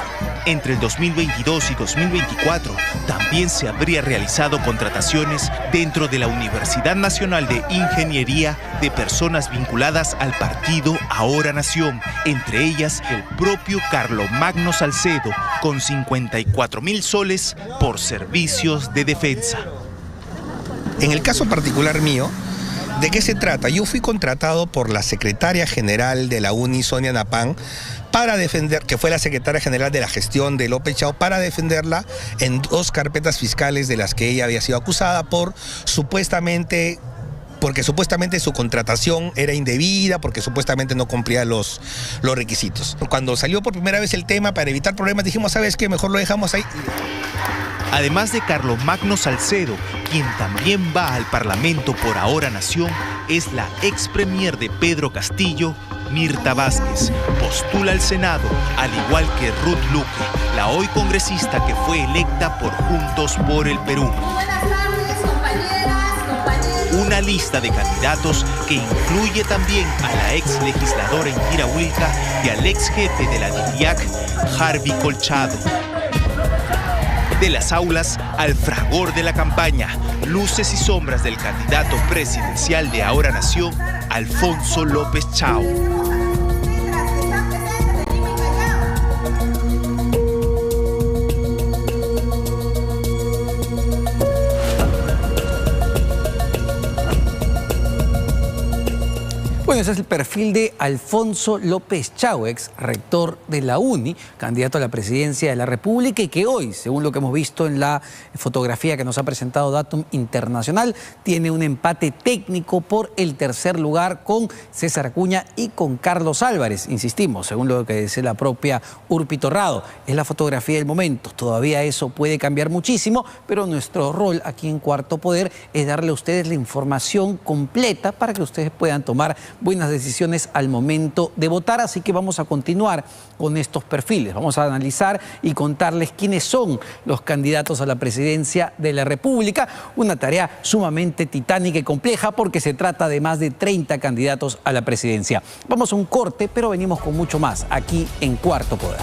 Entre el 2022 y 2024 también se habría realizado contrataciones dentro de la Universidad Nacional de Ingeniería de personas vinculadas al partido Ahora Nación, entre ellas el propio Carlomagno Salcedo, con 54,000 soles por servicios de defensa. En el caso particular mío, ¿de qué se trata? Yo fui contratado por la secretaria general de la UNI, Sonia Napán, para defender, que fue la secretaria general de la gestión de López Chau, para defenderla en 2 carpetas fiscales de las que ella había sido acusada por supuestamente porque supuestamente su contratación era indebida, porque supuestamente no cumplía los requisitos. Cuando salió por primera vez el tema, para evitar problemas, dijimos, ¿sabes qué? Mejor lo dejamos ahí. Además de Carlomagno Salcedo, quien también va al Parlamento por Ahora Nación, es la ex premier de Pedro Castillo, Mirta Vázquez. Postula al Senado, al igual que Ruth Luque, la hoy congresista que fue electa por Juntos por el Perú. Buenas tardes, compañeras, compañeros. Una lista de candidatos que incluye también a la ex legisladora Indira Wilca y al ex jefe de la DITIAC, Harvey Colchado. De las aulas al fragor de la campaña, luces y sombras del candidato presidencial de Ahora Nación, Alfonso López Chao. Bueno, ese es el perfil de Alfonso López Chao, ex rector de la UNI, candidato a la presidencia de la República y que hoy, según lo que hemos visto en la fotografía que nos ha presentado Datum Internacional, tiene un empate técnico por el tercer lugar con César Acuña y con Carlos Álvarez. Insistimos, según lo que dice la propia Urpi Torrado, es la fotografía del momento. Todavía eso puede cambiar muchísimo, pero nuestro rol aquí en Cuarto Poder es darle a ustedes la información completa para que ustedes puedan tomar buenas decisiones al momento de votar, así que vamos a continuar con estos perfiles. Vamos a analizar y contarles quiénes son los candidatos a la presidencia de la República, una tarea sumamente titánica y compleja porque se trata de más de 30 candidatos a la presidencia. Vamos a un corte, pero venimos con mucho más aquí en Cuarto Poder.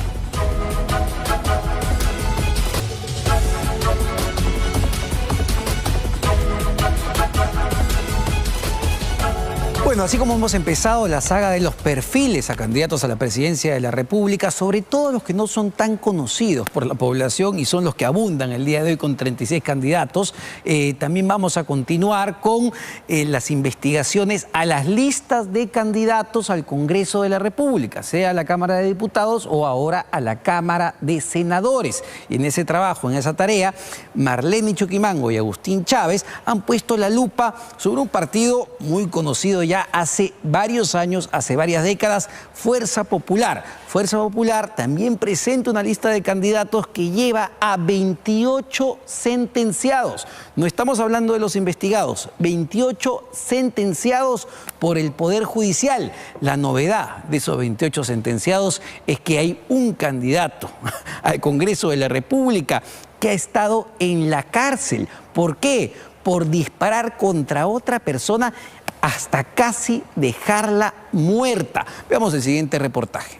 Bueno, así como hemos empezado la saga de los perfiles a candidatos a la presidencia de la República, sobre todo los que no son tan conocidos por la población y son los que abundan el día de hoy con 36 candidatos, también vamos a continuar con las investigaciones a las listas de candidatos al Congreso de la República, sea a la Cámara de Diputados o ahora a la Cámara de Senadores. Y en ese trabajo, en esa tarea, Marlene Chuquimango y Agustín Chávez han puesto la lupa sobre un partido muy conocido ya hace varios años, hace varias décadas, Fuerza Popular. Fuerza Popular también presenta una lista de candidatos que lleva a 28 sentenciados. No estamos hablando de los investigados, 28 sentenciados por el Poder Judicial. La novedad de esos 28 sentenciados es que hay un candidato al Congreso de la República que ha estado en la cárcel. ¿Por qué? Por disparar contra otra persona hasta casi dejarla muerta. Veamos el siguiente reportaje.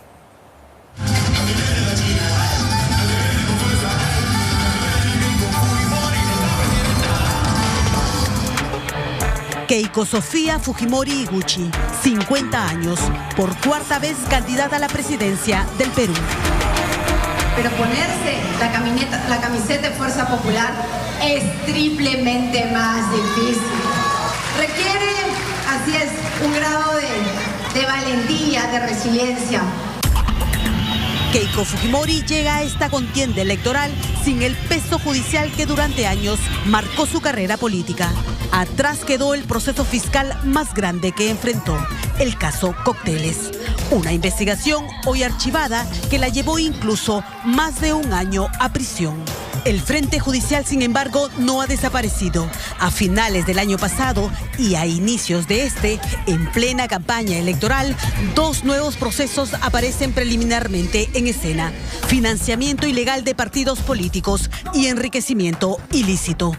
Keiko Sofía Fujimori Iguchi, 50 años, por cuarta vez candidata a la presidencia del Perú. Pero ponerse la camiseta de Fuerza Popular es triplemente más difícil. Requiere, así es, un grado de valentía, de resiliencia. Keiko Fujimori llega a esta contienda electoral sin el peso judicial que durante años marcó su carrera política. Atrás quedó el proceso fiscal más grande que enfrentó, el caso Cócteles. Una investigación hoy archivada que la llevó incluso más de un año a prisión. El Frente Judicial, sin embargo, no ha desaparecido. A finales del año pasado y a inicios de este, en plena campaña electoral, dos nuevos procesos aparecen preliminarmente en escena: financiamiento ilegal de partidos políticos y enriquecimiento ilícito.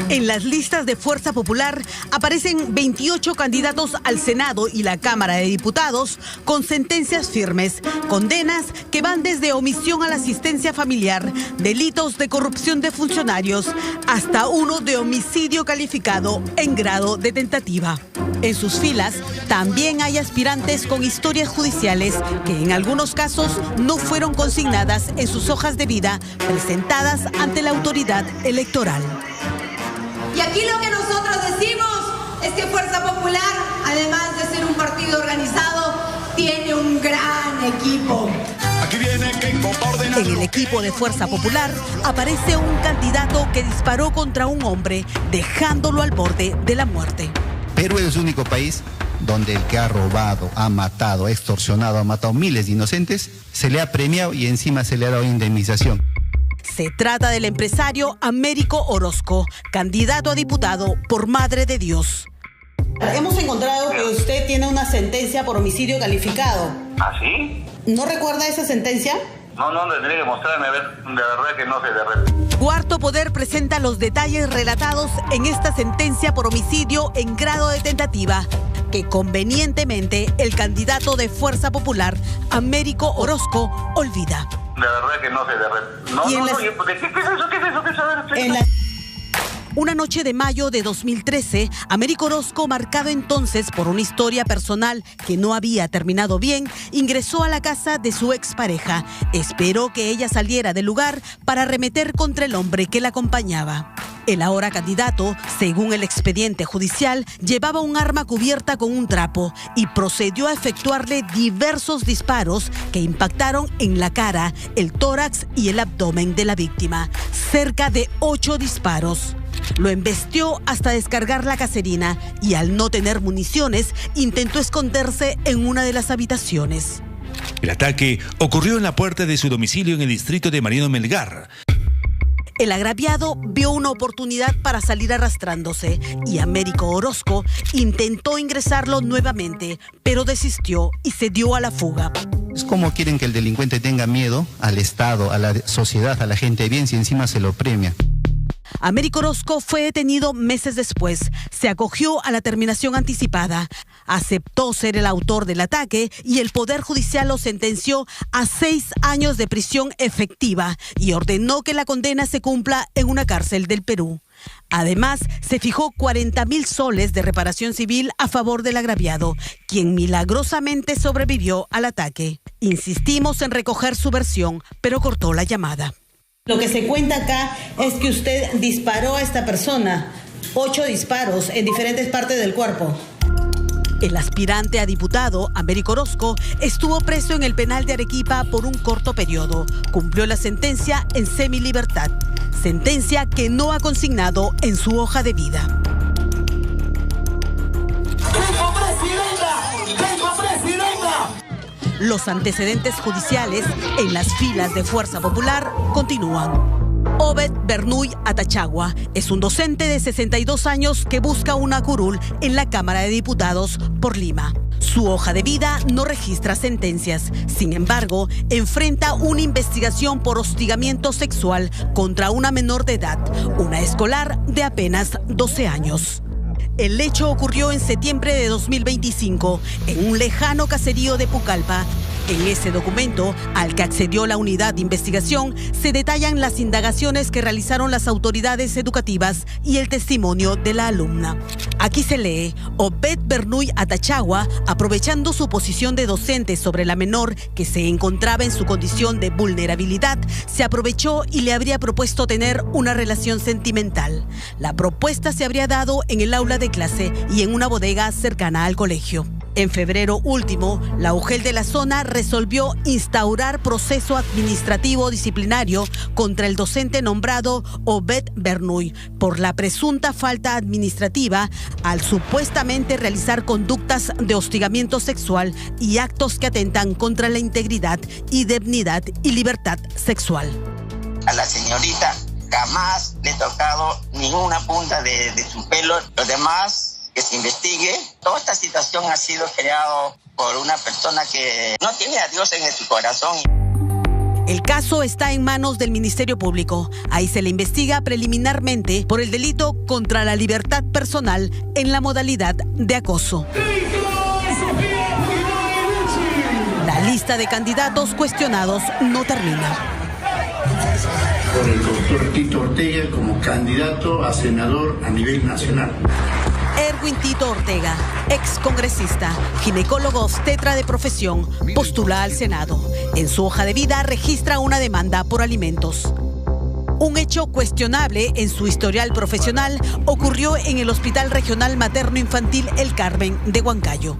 En las listas de Fuerza Popular aparecen 28 candidatos al Senado y la Cámara de Diputados con sentencias firmes, condenas que van desde omisión a la asistencia familiar, delitos de corrupción de funcionarios, hasta uno de homicidio calificado en grado de tentativa. En sus filas también hay aspirantes con historias judiciales que en algunos casos no fueron consignadas en sus hojas de vida presentadas ante la autoridad electoral. Y aquí lo que nosotros decimos es que Fuerza Popular, además de ser un partido organizado, tiene un gran equipo. En el equipo de Fuerza Popular aparece un candidato que disparó contra un hombre, dejándolo al borde de la muerte. Perú es el único país donde el que ha robado, ha matado, ha extorsionado, ha matado miles de inocentes, se le ha premiado y encima se le ha dado indemnización. Se trata del empresario Américo Orozco, candidato a diputado por Madre de Dios. Hemos encontrado que usted tiene una sentencia por homicidio calificado. ¿Ah, sí? ¿No recuerda esa sentencia? No, tendría que mostrarme, a ver, de verdad que no sé de verdad. Cuarto Poder presenta los detalles relatados en esta sentencia por homicidio en grado de tentativa, que convenientemente el candidato de Fuerza Popular, Américo Orozco, olvida. De verdad que no sé de verdad. ¿Qué es eso? ¿Qué es eso? Una noche de mayo de 2013, Américo Orozco, marcado entonces por una historia personal que no había terminado bien, ingresó a la casa de su expareja. Esperó que ella saliera del lugar para arremeter contra el hombre que la acompañaba. El ahora candidato, según el expediente judicial, llevaba un arma cubierta con un trapo y procedió a efectuarle diversos disparos que impactaron en la cara, el tórax y el abdomen de la víctima. Cerca de 8 disparos. Lo embestió hasta descargar la caserina y al no tener municiones, intentó esconderse en una de las habitaciones. El ataque ocurrió en la puerta de su domicilio en el distrito de Mariano Melgar. El agraviado vio una oportunidad para salir arrastrándose y Américo Orozco intentó ingresarlo nuevamente, pero desistió y se dio a la fuga. Es como quieren que el delincuente tenga miedo al Estado, a la sociedad, a la gente de bien, si encima se lo premia. Américo Orozco fue detenido meses después. Se acogió a la terminación anticipada. Aceptó ser el autor del ataque y el Poder Judicial lo sentenció a 6 años de prisión efectiva y ordenó que la condena se cumpla en una cárcel del Perú. Además, se fijó 40.000 soles de reparación civil a favor del agraviado, quien milagrosamente sobrevivió al ataque. Insistimos en recoger su versión, pero cortó la llamada. Lo que se cuenta acá es que usted disparó a esta persona, 8 disparos en diferentes partes del cuerpo. El aspirante a diputado, Américo Orozco, estuvo preso en el penal de Arequipa por un corto periodo. Cumplió la sentencia en semilibertad, sentencia que no ha consignado en su hoja de vida. Los antecedentes judiciales en las filas de Fuerza Popular continúan. Obed Bernuy Atachagua es un docente de 62 años que busca una curul en la Cámara de Diputados por Lima. Su hoja de vida no registra sentencias. Sin embargo, enfrenta una investigación por hostigamiento sexual contra una menor de edad, una escolar de apenas 12 años. El hecho ocurrió en septiembre de 2025 en un lejano caserío de Pucallpa. En ese documento, al que accedió la unidad de investigación, se detallan las indagaciones que realizaron las autoridades educativas y el testimonio de la alumna. Aquí se lee: Obed Bernuy Atachagua, aprovechando su posición de docente sobre la menor que se encontraba en su condición de vulnerabilidad, se aprovechó y le habría propuesto tener una relación sentimental. La propuesta se habría dado en el aula de clase y en una bodega cercana al colegio. En febrero último, la UGEL de la zona resolvió instaurar proceso administrativo disciplinario contra el docente nombrado Obed Bernuy por la presunta falta administrativa al supuestamente realizar conductas de hostigamiento sexual y actos que atentan contra la integridad, indemnidad y libertad sexual. A la señorita jamás le he tocado ninguna punta de su pelo. Los demás, que se investigue. Toda esta situación ha sido creada por una persona que no tiene a Dios en su corazón. El caso está en manos del Ministerio Público. Ahí se le investiga preliminarmente por el delito contra la libertad personal en la modalidad de acoso. La lista de candidatos cuestionados no termina. Por el doctor Tito Ortega como candidato a senador a nivel nacional. Erwin Tito Ortega, ex congresista, ginecólogo obstetra de profesión, postula al Senado. En su hoja de vida registra una demanda por alimentos. Un hecho cuestionable en su historial profesional ocurrió en el Hospital Regional Materno Infantil El Carmen de Huancayo.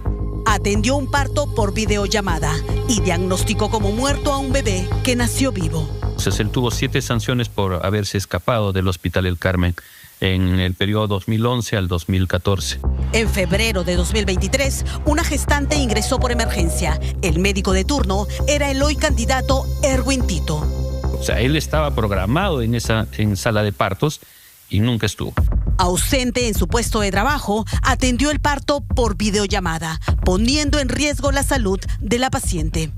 atendió un parto por videollamada y diagnosticó como muerto a un bebé que nació vivo. Entonces, él tuvo 7 sanciones por haberse escapado del Hospital El Carmen en el periodo 2011 al 2014. En febrero de 2023, una gestante ingresó por emergencia. El médico de turno era el hoy candidato Erwin Tito. O sea, él estaba programado en sala de partos y nunca estuvo. Ausente en su puesto de trabajo, atendió el parto por videollamada, poniendo en riesgo la salud de la paciente.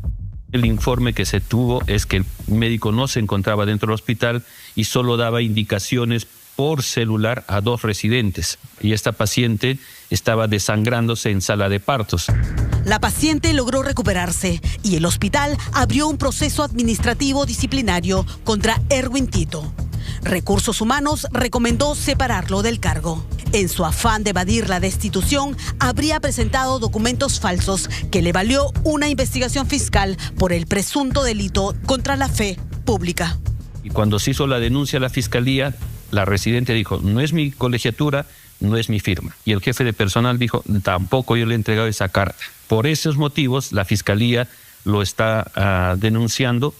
El informe que se tuvo es que el médico no se encontraba dentro del hospital y solo daba indicaciones por celular a 2 residentes. Y esta paciente estaba desangrándose en sala de partos. La paciente logró recuperarse y el hospital abrió un proceso administrativo disciplinario contra Erwin Tito. Recursos Humanos recomendó separarlo del cargo. En su afán de evadir la destitución, habría presentado documentos falsos que le valió una investigación fiscal por el presunto delito contra la fe pública. Y cuando se hizo la denuncia a la fiscalía, la residente dijo, no es mi colegiatura, no es mi firma. Y el jefe de personal dijo, tampoco yo le he entregado esa carta. Por esos motivos, la fiscalía lo está denunciando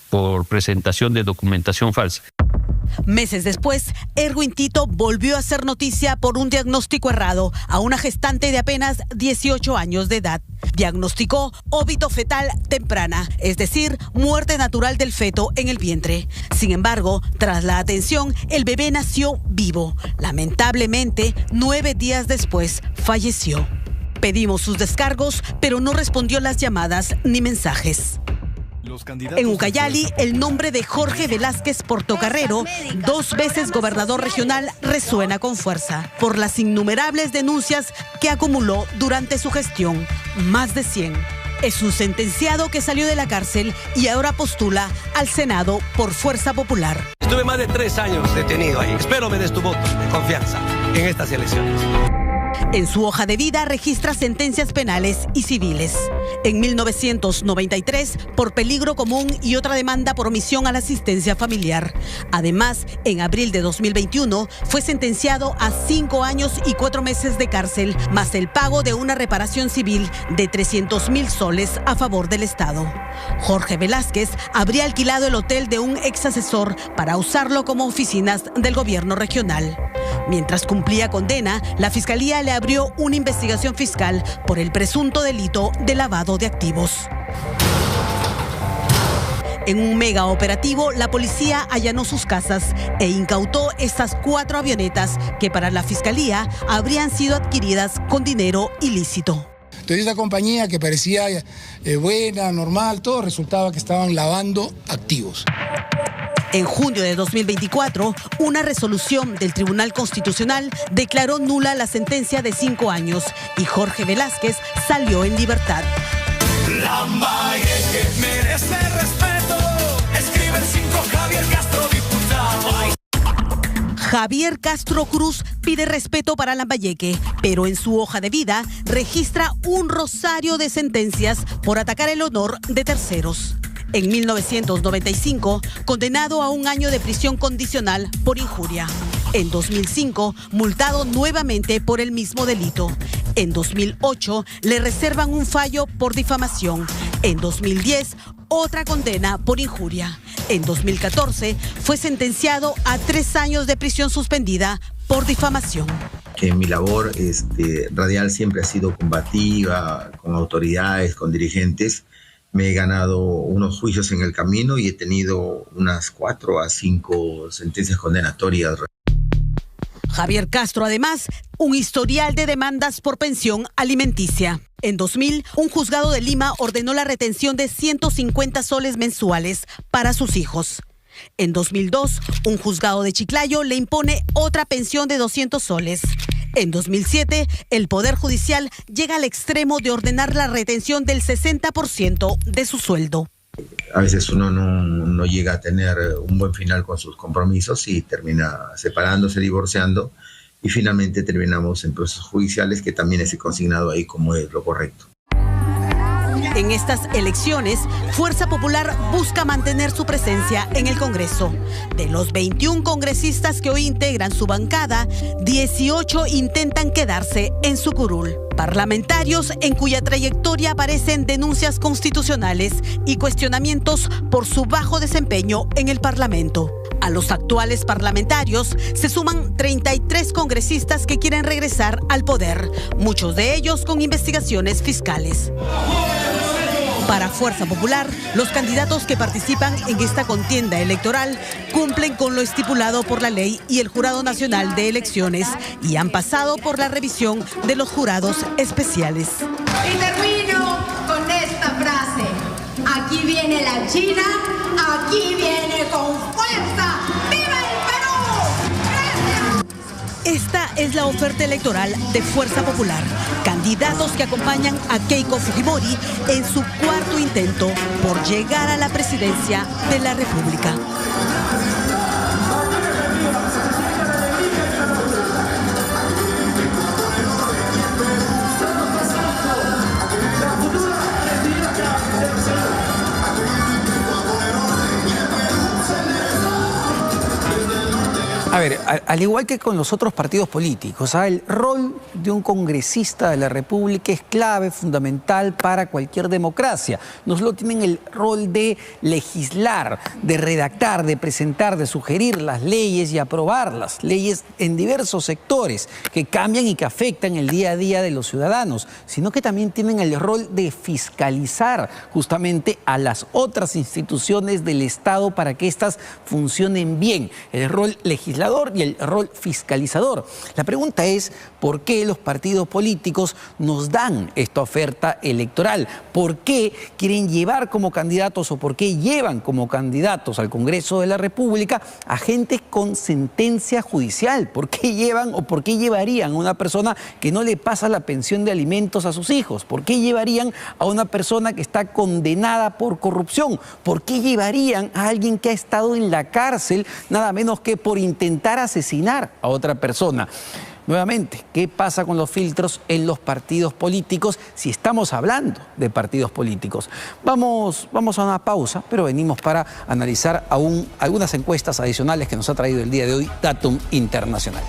por presentación de documentación falsa. Meses después, Erwin Tito volvió a hacer noticia por un diagnóstico errado a una gestante de apenas 18 años de edad. Diagnosticó óbito fetal temprana, es decir, muerte natural del feto en el vientre. Sin embargo, tras la atención, el bebé nació vivo. Lamentablemente, 9 días después, falleció. Pedimos sus descargos, pero no respondió las llamadas ni mensajes. En Ucayali, el nombre de Jorge Velázquez Portocarrero, 2 veces gobernador regional, resuena con fuerza por las innumerables denuncias que acumuló durante su gestión, más de 100. Es un sentenciado que salió de la cárcel y ahora postula al Senado por Fuerza Popular. Estuve más de 3 años detenido ahí. Espero me des tu voto de confianza en estas elecciones. En su hoja de vida registra sentencias penales y civiles. En 1993, por peligro común y otra demanda por omisión a la asistencia familiar. Además, en abril de 2021, fue sentenciado a 5 años y 4 meses de cárcel, más el pago de una reparación civil de 300.000 soles a favor del Estado. Jorge Velázquez habría alquilado el hotel de un ex asesor para usarlo como oficinas del gobierno regional. Mientras cumplía condena, la Fiscalía le abrió una investigación fiscal por el presunto delito de lavado de activos. En un mega operativo, la policía allanó sus casas e incautó estas 4 avionetas que para la Fiscalía habrían sido adquiridas con dinero ilícito. Entonces esa compañía que parecía buena, normal, todo resultaba que estaban lavando activos. En junio de 2024, una resolución del Tribunal Constitucional declaró nula la sentencia de 5 años y Jorge Velázquez salió en libertad. Lambayeque merece respeto. Escribe el 5 Javier Castro, diputado. Javier Castro Cruz pide respeto para Lambayeque, pero en su hoja de vida registra un rosario de sentencias por atacar el honor de terceros. En 1995, condenado a 1 año de prisión condicional por injuria. En 2005, multado nuevamente por el mismo delito. En 2008, le reservan un fallo por difamación. En 2010, otra condena por injuria. En 2014, fue sentenciado a 3 años de prisión suspendida por difamación. Mi labor radial siempre ha sido combativa, con autoridades, con dirigentes. Me he ganado unos juicios en el camino y he tenido unas 4 a 5 sentencias condenatorias. Javier Castro, además, un historial de demandas por pensión alimenticia. En 2000, un juzgado de Lima ordenó la retención de 150 soles mensuales para sus hijos. En 2002, un juzgado de Chiclayo le impone otra pensión de 200 soles. En 2007, el Poder Judicial llega al extremo de ordenar la retención del 60% de su sueldo. A veces uno no llega a tener un buen final con sus compromisos y termina separándose, divorciando, y finalmente terminamos en procesos judiciales, que también es consignado ahí como es lo correcto. En estas elecciones, Fuerza Popular busca mantener su presencia en el Congreso. De los 21 congresistas que hoy integran su bancada, 18 intentan quedarse en su curul. Parlamentarios en cuya trayectoria aparecen denuncias constitucionales y cuestionamientos por su bajo desempeño en el Parlamento. A los actuales parlamentarios se suman 33 congresistas que quieren regresar al poder, muchos de ellos con investigaciones fiscales. Para Fuerza Popular, los candidatos que participan en esta contienda electoral cumplen con lo estipulado por la ley y el Jurado Nacional de Elecciones y han pasado por la revisión de los jurados especiales. Y termino con esta frase. Aquí viene la China, aquí viene con fuerza. ¡Viva el Perú! ¡Gracias! Esta es la oferta electoral de Fuerza Popular. Candidatos que acompañan a Keiko Fujimori en su cuarto intento por llegar a la presidencia de la República. A ver, al igual que con los otros partidos políticos, el rol de un congresista de la República es clave, fundamental para cualquier democracia. No solo tienen el rol de legislar, de redactar, de presentar, de sugerir las leyes y aprobarlas, leyes en diversos sectores que cambian y que afectan el día a día de los ciudadanos, sino que también tienen el rol de fiscalizar justamente a las otras instituciones del Estado para que éstas funcionen bien. El rol legislador y el rol fiscalizador. La pregunta es, ¿por qué los partidos políticos nos dan esta oferta electoral? ¿Por qué quieren llevar como candidatos o por qué llevan como candidatos al Congreso de la República a gente con sentencia judicial? ¿Por qué llevan o por qué llevarían a una persona que no le pasa la pensión de alimentos a sus hijos? ¿Por qué llevarían a una persona que está condenada por corrupción? ¿Por qué llevarían a alguien que ha estado en la cárcel nada menos que por intentar asesinar a otra persona? Nuevamente, ¿qué pasa con los filtros en los partidos políticos si estamos hablando de partidos políticos? Vamos a una pausa, pero venimos para analizar algunas encuestas adicionales que nos ha traído el día de hoy Datum Internacional.